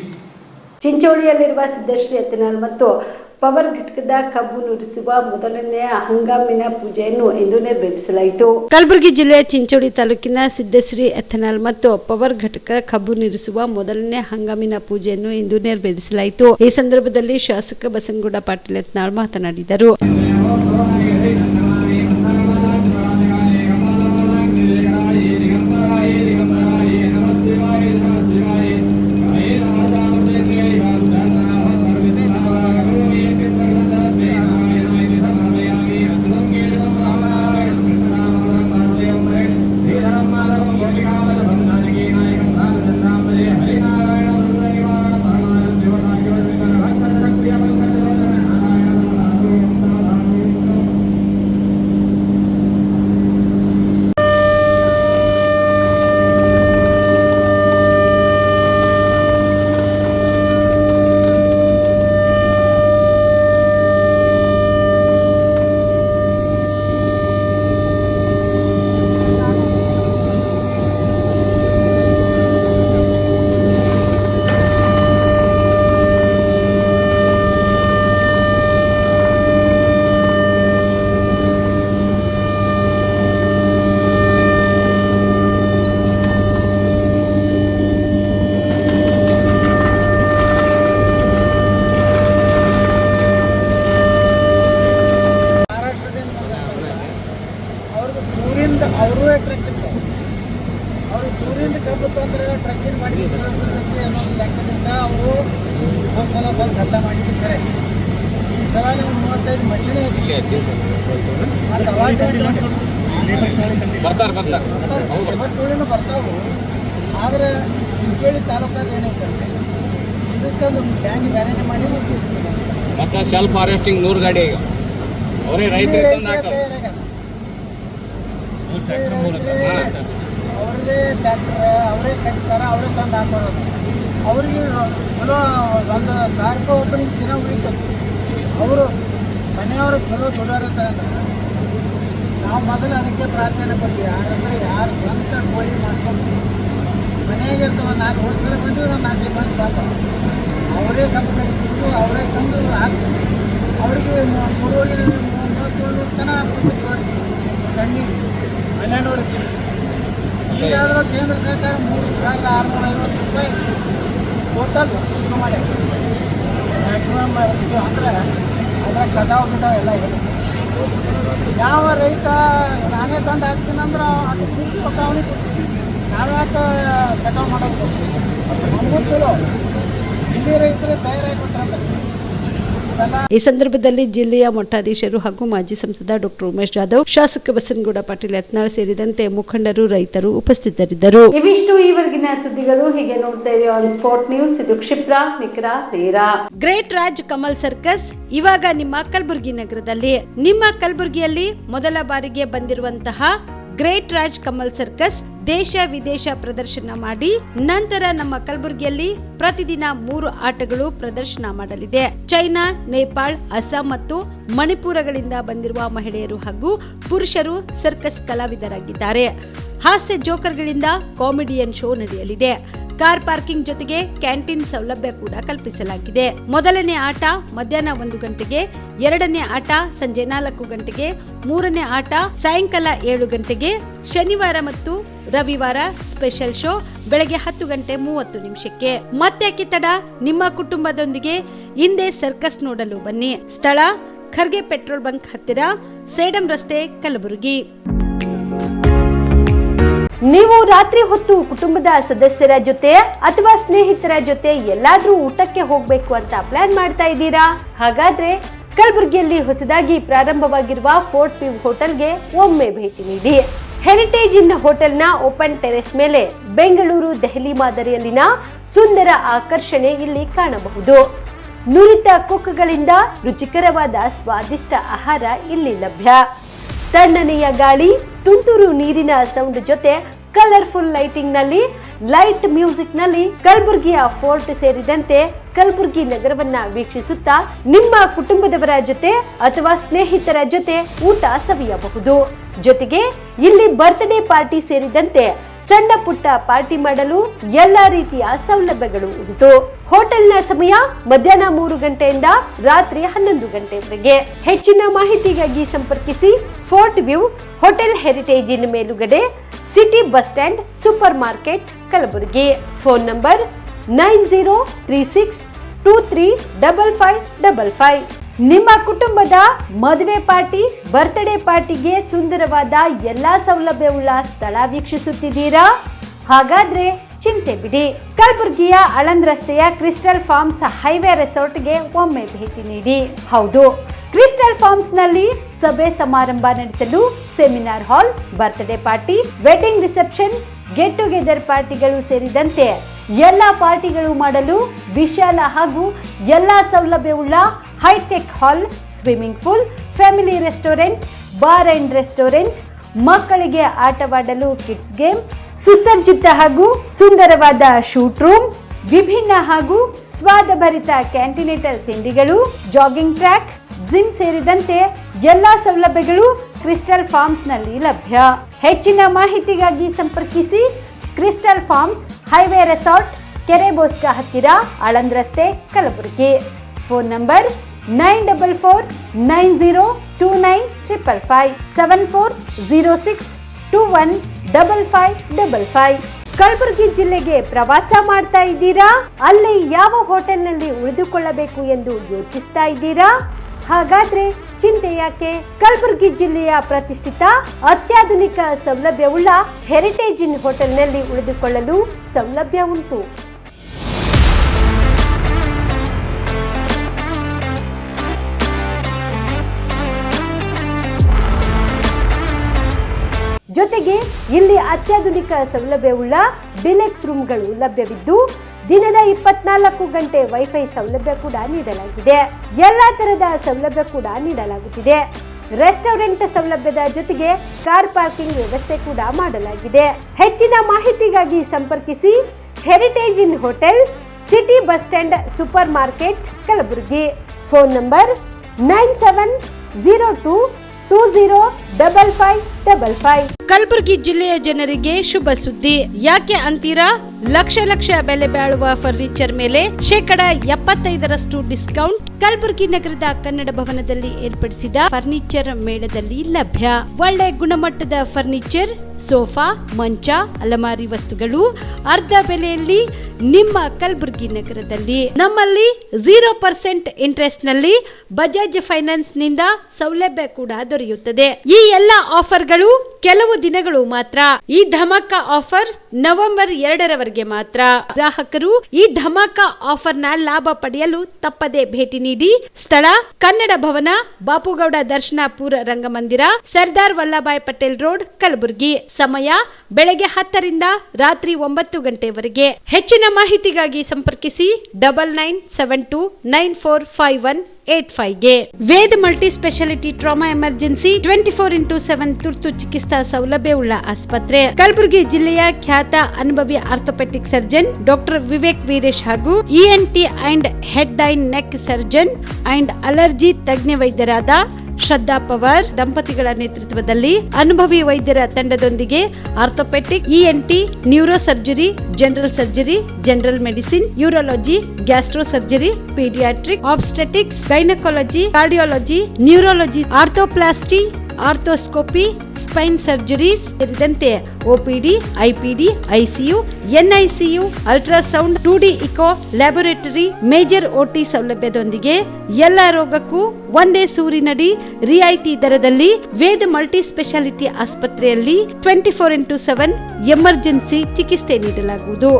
ಚಿಂಚೋಳಿಯಲ್ಲಿರುವ ಸಿದ್ದಶ್ರೀ ಎತ್ತನಾಳ್ ಮತ್ತು ಪವರ್ ಘಟಕದ ಕಬ್ಬು ನುರಿಸುವ ಮೊದಲನೆಯ ಹಂಗಾಮಿನ ಪೂಜೆಯನ್ನು ಇಂದು ನೆರವೇರಿಸಲಾಯಿತು. ಕಲಬುರಗಿ ಜಿಲ್ಲೆಯ ಚಿಂಚೋಳಿ ತಾಲೂಕಿನ ಸಿದ್ದಶ್ರೀ ಎಥನಾಲ್ ಮತ್ತು ಪವರ್ ಘಟಕ ಕಬ್ಬು ನುರಿಸುವ ಮೊದಲನೇ ಹಂಗಾಮಿನ ಪೂಜೆಯನ್ನು ಇಂದು ನೆರವೇರಿಸಲಾಯಿತು. ಈ ಸಂದರ್ಭದಲ್ಲಿ ಶಾಸಕ ಬಸನಗೌಡ ಪಾಟೀಲ್ ಎತ್ನಾಳ್ ಮಾತನಾಡಿದರು. ಆದರೆ ಚಿಂಚೋಳಿ ತಾಲೂಕಾದ ಏನೈತೆ ಇದಕ್ಕೊಂದು ಚಾಂಗಿ ಬ್ಯಾರೇಜ್ ಮಾಡಿ ಮತ್ತೆ ಸೆಲ್ಫ್ ಹಾರ್ವೆಸ್ಟಿಂಗ್ 100 ಗಾಡಿ ಈಗ ಅವರೇ ರೈತರಿಗೆ ಅವ್ರದೇ ಟ್ಯಾಕ್ಟರ್ ಅವರೇ ಕಟ್ತಾರೆ, ಅವರೇ ತಂದು ಹಾಕೋದು. ಅವ್ರಿಗೆ ಚಲೋ 1,000 ರೂಪಾಯಿ ಒಬ್ಬನಿಗೆ ದಿನ ಉಳಿತದೆ. ಅವರು ಮನೆಯವರು ಚಲೋ ದುಡಿಯೋರಿರ್ತಾರೆ. ನಾವು ಮೊದಲು ಅದಕ್ಕೆ ಪ್ರಾರ್ಥನೆ ಕೊಡ್ತೀವಿ. ಯಾರು ಸ್ವಂತ ಕೋಳಿ ಮಾಡ್ಕೊಂಡು ಮನೆಯಾಗಿರ್ತಾವೆ 4 ವರ್ಷ ಬಂದಿದ್ರು 4 ಮಂದಿ ಬರ್ತಾರೆ. ಅವರೇ ಕಬ್ಬು ಕಡಿತಿದ್ರು, ಅವರೇ ತಂದು ಹಾಕ್ತಾರೆ. ಅವ್ರಿಗೆ 3,30,000 ತನ ತಣ್ಣಿಗೆ 12 ಇರ್ತೀವಿ. ಈಗಾದರೂ ಕೇಂದ್ರ ಸರ್ಕಾರ 3,650 ರೂಪಾಯಿ ಟೋಟಲ್ ಇದು ಮಾಡಿ ಮ್ಯಾಕ್ಸಿಮಮ್ ಇದು ಅಂದ್ರೆ ಅದರ ಕಟಾವು ಗಿಟಾವು ಎಲ್ಲ ಇದೆ. ಯಾವ ರೈತ ನಾನೇ ತಂದು ಹಾಕ್ತೀನಂದ್ರೆ ಅದು ಪೂರ್ತಿ ಅವನಿಗೆ ನಾವ್ಯಾಕೆ ಕಟಾವು ಮಾಡೋದು ನಮಗೂ ಚಲೋ. ಇಲ್ಲಿ ರೈತರು ತಯಾರಾಗಿ ಕೊಡ್ತಾರೆ. ಈ ಸಂದರ್ಭದಲ್ಲಿ ಜಿಲ್ಲೆಯ ಮಠಾಧೀಶರು ಹಾಗೂ ಮಾಜಿ ಸಂಸದ ಡಾಕ್ಟರ್ ಉಮೇಶ್ ಜಾಧವ್, ಶಾಸಕ ಬಸನಗೌಡ ಪಾಟೀಲ್ ಯತ್ನಾಳ್ ಸೇರಿದಂತೆ ಮುಖಂಡರು, ರೈತರು ಉಪಸ್ಥಿತರಿದ್ದರು. ಇವಿಷ್ಟು ಈವರೆಗಿನ ಸುದ್ದಿಗಳು. ಹೀಗೆ ನೋಡ್ತಾ ಇರಿ ಆನ್ ಸ್ಪಾಟ್ ನ್ಯೂಸ್. ಇದು ಕ್ಷಿಪ್ರ, ನಿಖರ, ನೇರ. ಗ್ರೇಟ್ ರಾಜ್ ಕಮಲ್ ಸರ್ಕಸ್ ಇವಾಗ ನಿಮ್ಮ ಕಲಬುರಗಿ ನಗರದಲ್ಲಿ. ನಿಮ್ಮ ಕಲಬುರಗಿಯಲ್ಲಿ ಮೊದಲ ಬಾರಿಗೆ ಬಂದಿರುವಂತಹ ಗ್ರೇಟ್ ರಾಜ್ ಕಮಲ್ ಸರ್ಕಸ್ ದೇಶ ವಿದೇಶ ಪ್ರದರ್ಶನ ಮಾಡಿ ನಂತರ ನಮ್ಮ ಕಲಬುರಗಿಯಲ್ಲಿ ಪ್ರತಿದಿನ 3 ಆಟಗಳು ಪ್ರದರ್ಶನ ಮಾಡಲಿದೆ. ಚೈನಾ, ನೇಪಾಳ್, ಅಸ್ಸಾಂ ಮತ್ತು ಮಣಿಪುರಗಳಿಂದ ಬಂದಿರುವ ಮಹಿಳೆಯರು ಹಾಗೂ ಪುರುಷರು ಸರ್ಕಸ್ ಕಲಾವಿದರಾಗಿದ್ದಾರೆ. ಹಾಸ್ಯ ಜೋಕರ್ಗಳಿಂದ ಕಾಮಿಡಿಯನ್ ಶೋ ನಡೆಯಲಿದೆ. ಕಾರ್ ಪಾರ್ಕಿಂಗ್ ಜೊತೆಗೆ ಕ್ಯಾಂಟೀನ್ ಸೌಲಭ್ಯ ಕೂಡ ಕಲ್ಪಿಸಲಾಗಿದೆ. ಮೊದಲನೇ ಆಟ ಮಧ್ಯಾಹ್ನ 1 ಗಂಟೆಗೆ, ಎರಡನೇ ಆಟ ಸಂಜೆ 4 ಗಂಟೆಗೆ, ಮೂರನೇ ಆಟ ಸಾಯಂಕಾಲ 7 ಗಂಟೆಗೆ, ಶನಿವಾರ ಮತ್ತು ರವಿವಾರ ಸ್ಪೆಷಲ್ ಶೋ ಬೆಳಗ್ಗೆ 10:30 ಮತ್ತೆ ತಡ, ನಿಮ್ಮ ಕುಟುಂಬದೊಂದಿಗೆ ಹಿಂದೆ ಸರ್ಕಸ್ ನೋಡಲು ಬನ್ನಿ. ಸ್ಥಳ ಖರ್ಗೆ ಪೆಟ್ರೋಲ್ ಬಂಕ್ ಹತ್ತಿರ, ಸೇಡಂ ರಸ್ತೆ, ಕಲಬುರಗಿ. ನೀವು ರಾತ್ರಿ ಹೊತ್ತು ಕುಟುಂಬದ ಸದಸ್ಯರ ಜೊತೆ ಅಥವಾ ಸ್ನೇಹಿತರ ಜೊತೆ ಎಲ್ಲಾದ್ರೂ ಊಟಕ್ಕೆ ಹೋಗ್ಬೇಕು ಅಂತ ಪ್ಲಾನ್ ಮಾಡ್ತಾ ಇದ್ದೀರಾ? ಹಾಗಾದ್ರೆ ಕಲಬುರಗಿಯಲ್ಲಿ ಹೊಸದಾಗಿ ಪ್ರಾರಂಭವಾಗಿರುವ ಫೋರ್ಟ್ ವ್ಯೂ ಹೋಟೆಲ್ಗೆ ಒಮ್ಮೆ ಭೇಟಿ ನೀಡಿ. ಹೆರಿಟೇಜ್ ಇನ್ ಹೋಟೆಲ್ನ ಓಪನ್ ಟೆರೆಸ್ ಮೇಲೆ ಬೆಂಗಳೂರು ದೆಹಲಿ ಮಾದರಿಯಲ್ಲಿನ ಸುಂದರ ಆಕರ್ಷಣೆ ಇಲ್ಲಿ ಕಾಣಬಹುದು. ನುರಿತ ಕುಕ್ಗಳಿಂದ ರುಚಿಕರವಾದ ಸ್ವಾದಿಷ್ಟ ಆಹಾರ ಇಲ್ಲಿ ಲಭ್ಯ. ತಣ್ಣನೆಯ ಗಾಳಿ, ತುಂತುರು ನೀರಿನ ಸೌಂಡ್ ಜೊತೆ ಕಲರ್ಫುಲ್ ಲೈಟಿಂಗ್ ನಲ್ಲಿ, ಲೈಟ್ ಮ್ಯೂಸಿಕ್ ನಲ್ಲಿ ಕಲಬುರಗಿಯ ಫೋರ್ಟ್ ಸೇರಿದಂತೆ ಕಲಬುರಗಿ ನಗರವನ್ನ ವೀಕ್ಷಿಸುತ್ತಾ ನಿಮ್ಮ ಕುಟುಂಬದವರ ಜೊತೆ ಅಥವಾ ಸ್ನೇಹಿತರ ಜೊತೆ ಊಟ ಸವಿಯಬಹುದು. ಜೊತೆಗೆ ಇಲ್ಲಿ ಬರ್ತ್ಡೇ ಪಾರ್ಟಿ ಸೇರಿದಂತೆ ಸಣ್ಣ ಪುಟ್ಟ ಪಾರ್ಟಿ ಮಾಡಲು ಎಲ್ಲಾ ರೀತಿಯ ಸೌಲಭ್ಯಗಳು ಉಂಟು. ಹೋಟೆಲ್ನ ಸಮಯ ಮಧ್ಯಾಹ್ನ 3 ಗಂಟೆಯಿಂದ ರಾತ್ರಿ 11 ಗಂಟೆವರೆಗೆ. ಹೆಚ್ಚಿನ ಮಾಹಿತಿಗಾಗಿ ಸಂಪರ್ಕಿಸಿ ಫೋರ್ಟ್ ವ್ಯೂ ಹೋಟೆಲ್, ಹೆರಿಟೇಜ್ ಇನ್ ಮೇಲುಗಡೆ, city bus stand, super market, Kalaburagi. Phone number 9036235555. ನಿಮ್ಮ ಕುಟುಂಬದ ಮದುವೆ ಪಾರ್ಟಿ, ಬರ್ತ್ಡೇ ಪಾರ್ಟಿಗೆ ಸುಂದರವಾದ ಎಲ್ಲಾ ಸೌಲಭ್ಯವುಳ್ಳ ಸ್ಥಳ ವೀಕ್ಷಿಸುತ್ತಿದ್ದೀರಾ? ಹಾಗಾದ್ರೆ ಚಿಂತೆ ಬಿಡಿ. ಕಲಬುರಗಿಯ ಆಳಂದ್ ರಸ್ತೆಯ ಕ್ರಿಸ್ಟಲ್ ಫಾರ್ಮ್ಸ್ ಹೈವೇ ರೆಸಾರ್ಟ್ಗೆ ಒಮ್ಮೆ ಭೇಟಿ ನೀಡಿ. ಹೌದು, ಕ್ರಿಸ್ಟಲ್ ಫಾರ್ಮ್ಸ್ ನಲ್ಲಿ ಸಭೆ ಸಮಾರಂಭ ನಡೆಸಲು seminar hall, birthday party, wedding reception, get together ಪಾರ್ಟಿಗಳು ಸೇರಿದಂತೆ ಎಲ್ಲಾ ಪಾರ್ಟಿಗಳು ಮಾಡಲು ವಿಶಾಲ ಹಾಗೂ ಎಲ್ಲಾ ಸೌಲಭ್ಯವುಳ್ಳ hi-tech hall, swimming pool, family restaurant, bar and restaurant, ಮಕ್ಕಳಿಗೆ ಆಟವಾಡಲು ಕಿಡ್ಸ್ ಗೇಮ್, ಸುಸಜ್ಜಿತ ಹಾಗೂ ಸುಂದರವಾದ ಶೂಟ್ ರೂಮ್, ವಿಭಿನ್ನ ಹಾಗೂ ಸ್ವಾದಭರಿತ ಕ್ಯಾಂಟಿನೇಟರ್ ತಿಂಡಿಗಳು, ಜಾಗಿಂಗ್ ಟ್ರ್ಯಾಕ್, ಜಿಮ್ ಸೇರಿದಂತೆ ಎಲ್ಲಾ ಸೌಲಭ್ಯಗಳು ಕ್ರಿಸ್ಟಲ್ ಫಾರ್ಮ್ಸ್ ನಲ್ಲಿ ಲಭ್ಯ. ಹೆಚ್ಚಿನ ಮಾಹಿತಿಗಾಗಿ ಸಂಪರ್ಕಿಸಿ ಕ್ರಿಸ್ಟಲ್ ಫಾರ್ಮ್ಸ್ ಹೈವೇ ರೆಸಾರ್ಟ್, ಕೆರೆ ಬೋಸ್ಕ ಹತ್ತಿರ, ಆಳಂದ್ ರಸ್ತೆ, ಕಲಬುರಗಿ. Phone number 9490295555 7406215555. ಕಲಬುರಗಿ ಜಿಲ್ಲೆಗೆ ಪ್ರವಾಸ ಮಾಡ್ತಾ ಇದ್ದೀರಾ? ಅಲ್ಲಿ ಯಾವ ಹೋಟೆಲ್ನಲ್ಲಿ ಉಳಿದುಕೊಳ್ಳಬೇಕು ಎಂದು ಯೋಚಿಸ್ತಾ ಇದ್ದೀರಾ? ಹಾಗಾದ್ರೆ ಚಿಂತೆ ಯಾಕೆ? ಕಲಬುರಗಿ ಜಿಲ್ಲೆಯ ಪ್ರತಿಷ್ಠಿತ ಅತ್ಯಾಧುನಿಕ ಸೌಲಭ್ಯವುಳ್ಳ ಹೆರಿಟೇಜ್ ಇನ್ ಹೋಟೆಲ್ನಲ್ಲಿ ಉಳಿದುಕೊಳ್ಳಲು ಸೌಲಭ್ಯ ಉಂಟು. ಜೊತೆಗೆ ಇಲ್ಲಿ ಅತ್ಯಾಧುನಿಕ ಸೌಲಭ್ಯವುಳ್ಳ ಡಿಲೆಕ್ಸ್ ರೂಮ್ಗಳು ಲಭ್ಯವಿದ್ದು ದಿನದ 24 ಗಂಟೆ ವೈಫೈ ಸೌಲಭ್ಯ ಕೂಡ ನೀಡಲಾಗಿದೆ. ಎಲ್ಲಾ ತರಹದ ಸೌಲಭ್ಯ ಕೂಡ ನೀಡಲಾಗುತ್ತಿದೆ. ರೆಸ್ಟೋರೆಂಟ್ ಸೌಲಭ್ಯದ ಜೊತೆಗೆ ಕಾರ್ ಪಾರ್ಕಿಂಗ್ ವ್ಯವಸ್ಥೆ ಕೂಡ ಮಾಡಲಾಗಿದೆ. ಹೆಚ್ಚಿನ ಮಾಹಿತಿಗಾಗಿ ಸಂಪರ್ಕಿಸಿ heritage inn hotel, city bus stand, super market, Kalaburagi. Phone number 9702205555. Kalaburagi ಜಿಲ್ಲೆಯ ಜನರಿಗೆ ಶುಭ ಸುದ್ದಿ. ಯಾಕೆ ಅಂತೀರಾ? ಲಕ್ಷ ಲಕ್ಷ ಬೆಲೆ ಬಾಳುವ ಫರ್ನಿಚರ್ ಮೇಲೆ 75% ಡಿಸ್ಕೌಂಟ್ ಕಲಬುರಗಿ ನಗರದ ಕನ್ನಡ ಭವನದಲ್ಲಿ ಏರ್ಪಡಿಸಿದ ಫರ್ನಿಚರ್ ಮೇಳದಲ್ಲಿ ಲಭ್ಯ. ಒಳ್ಳೆ ಗುಣಮಟ್ಟದ ಫರ್ನಿಚರ್, ಸೋಫಾ, ಮಂಚ, ಅಲಮಾರಿ ವಸ್ತುಗಳು ಅರ್ಧ ಬೆಲೆಯಲ್ಲಿ ನಿಮ್ಮ ಕಲಬುರಗಿ ನಗರದಲ್ಲಿ. ನಮ್ಮಲ್ಲಿ 0% ಇಂಟ್ರೆಸ್ಟ್ ನಲ್ಲಿ ಬಜಾಜ್ ಫೈನಾನ್ಸ್ ನಿಂದ ಸೌಲಭ್ಯ ಕೂಡ ದೊರೆಯುತ್ತದೆ. ಈ ಎಲ್ಲಾ ಆಫರ್ಗಳು ಕೆಲವು ದಿನಗಳು ಮಾತ್ರ. ಈ ಧಮಾಕ ಆಫರ್ ನವೆಂಬರ್ 2ರವರೆಗೆ ಮಾತ್ರ. ಗ್ರಾಹಕರು ಈ ಧಮಾಕ ಆಫರ್ ನ ಲಾಭ ಪಡೆಯಲು ತಪ್ಪದೆ ಭೇಟಿ ನೀಡಿ. ಸ್ಥಳ ಕನ್ನಡ ಭವನ, ಬಾಪುಗೌಡ ದರ್ಶನಾಪುರ ರಂಗಮಂದಿರ, ಸರ್ದಾರ್ ವಲ್ಲಭಾಯ್ ಪಟೇಲ್ ರೋಡ್, ಕಲಬುರಗಿ. ಸಮಯ ಬೆಳಗ್ಗೆ 10ರಿಂದ ರಾತ್ರಿ 9 ಗಂಟೆವರೆಗೆ. ಹೆಚ್ಚಿನ ಮಾಹಿತಿಗಾಗಿ ಸಂಪರ್ಕಿಸಿ 9972945185ಗೆ. Ved multi speciality trauma emergency 24x7 ತುರ್ತು ಚಿಕಿತ್ಸಾ ಸೌಲಭ್ಯವುಳ್ಳ ಆಸ್ಪತ್ರೆ. ಕಲಬುರಗಿ ಜಿಲ್ಲೆಯ ಖ್ಯಾತ ಅನುಭವಿ orthopaedic surgeon doctor Vivek Veeresh ಹಾಗೂ ENT and head and neck surgeon and allergy ತಜ್ಞ ವೈದ್ಯರಾದ ಶ್ರದ್ಧಾ ಪವಾರ್ ದಂಪತಿಗಳ ನೇತೃತ್ವದಲ್ಲಿ ಅನುಭವಿ ವೈದ್ಯರ ತಂಡದೊಂದಿಗೆ orthopaedic, ENT, neuro surgery, general surgery, general medicine, urology, gastro surgery, paediatric, obstetrics, gynaecology, cardiology, neurology, arthroplasty, arthroscopy, spine surgeries ಸೇರಿದಂತೆ OPD, IPD, ICU, NICU, ultrasound, 2D echo, laboratory, major OT ಸೌಲಭ್ಯದೊಂದಿಗೆ ಎಲ್ಲ ರೋಗಕ್ಕೂ ಒಂದೇ ಸೂರಿನಡಿ ರಿಯಾಯಿತಿ ದರದಲ್ಲಿ ವೇದ ಮಲ್ಟಿ ಸ್ಪೆಷಾಲಿಟಿ ಆಸ್ಪತ್ರೆಯಲ್ಲಿ 24x7 ಎಮರ್ಜೆನ್ಸಿ ಚಿಕಿತ್ಸೆ ನೀಡಲಾಗುವುದು.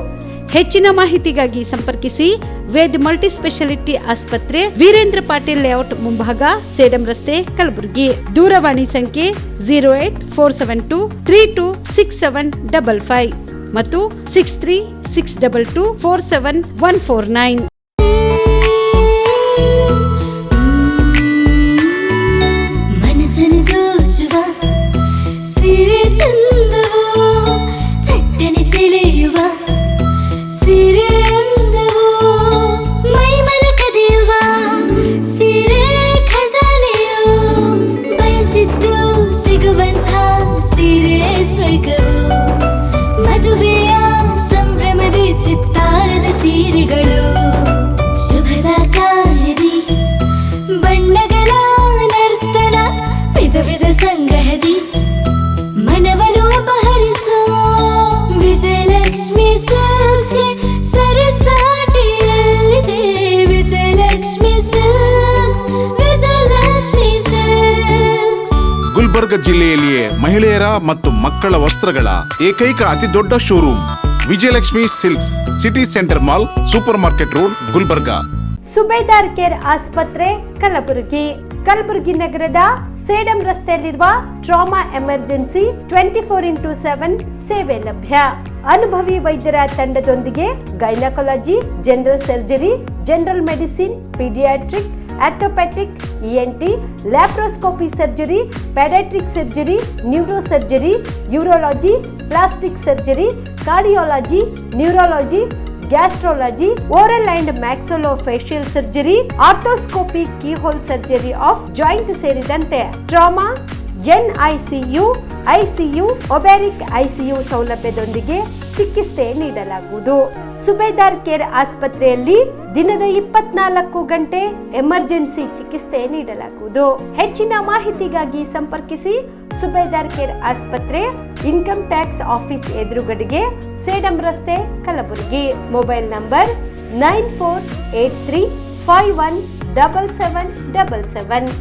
ಹೆಚ್ಚಿನ ಮಾಹಿತಿಗಾಗಿ ಸಂಪರ್ಕಿಸಿ ವೇದ್ ಮಲ್ಟಿ ಸ್ಪೆಷಾಲಿಟಿ ಆಸ್ಪತ್ರೆ, ವೀರೇಂದ್ರ ಪಾಟೀಲ್ ಲೇಔಟ್ ಮುಂಭಾಗ, ಸೇಡಂ ರಸ್ತೆ, ಕಲಬುರಗಿ. ದೂರವಾಣಿ ಸಂಖ್ಯೆ 08472326755 ಮತ್ತು 6362247149. ಗುಲ್ಬರ್ಗ ಜಿಲ್ಲೆಯಲ್ಲಿಯೇ ಮಹಿಳೆಯರ ಮತ್ತು ಮಕ್ಕಳ ವಸ್ತ್ರಗಳ ಏಕೈಕ ಅತಿ ದೊಡ್ಡ showroom Vijayalakshmi silks, city centre mall, super market road, Gulbarga. Subedar care ಆಸ್ಪತ್ರೆ, ಕಲಬುರಗಿ. ಕಲಬುರಗಿ ನಗರದ ಸೇಡಂ ರಸ್ತೆಯಲ್ಲಿರುವ ಟ್ರಾಮಾ ಎಮರ್ಜೆನ್ಸಿ 24x7 ಸೇವೆ ಲಭ್ಯ. ಅನುಭವಿ ವೈದ್ಯರ ತಂಡದೊಂದಿಗೆ gynaecology, general surgery, general medicine, paediatric, orthopaedic, ENT, laparoscopy surgery, paediatric surgery, neuro surgery, urology, plastic surgery, cardiology, neurology, gastrology, oral and maxillofacial surgery, arthroscopy, keyhole surgery of joint ಸೇರಿದಂತೆ ಟ್ರಾಮಾ, NICU, ICU, ಒಬ್ಯಾರಿಕ್ ICU ಸೌಲಭ್ಯದೊಂದಿಗೆ ಚಿಕಿತ್ಸೆ ನೀಡಲಾಗುವುದು. ಸುಬೇದಾರ್ ಕೇರ್ ಆಸ್ಪತ್ರೆಯಲ್ಲಿ ದಿನದ 24 ಗಂಟೆ ಎಮರ್ಜೆನ್ಸಿ ಚಿಕಿತ್ಸೆ ನೀಡಲಾಗುವುದು. ಹೆಚ್ಚಿನ ಮಾಹಿತಿಗಾಗಿ ಸಂಪರ್ಕಿಸಿ ಸುಬೇದಾರ್ ಕೇರ್ ಆಸ್ಪತ್ರೆ, ಇನ್ಕಮ್ ಟ್ಯಾಕ್ಸ್ ಆಫೀಸ್ ಎದುರುಗಡೆಗೆ, ಸೇಡಂ ರಸ್ತೆ, ಕಲಬುರಗಿ. Mobile number 9483517777.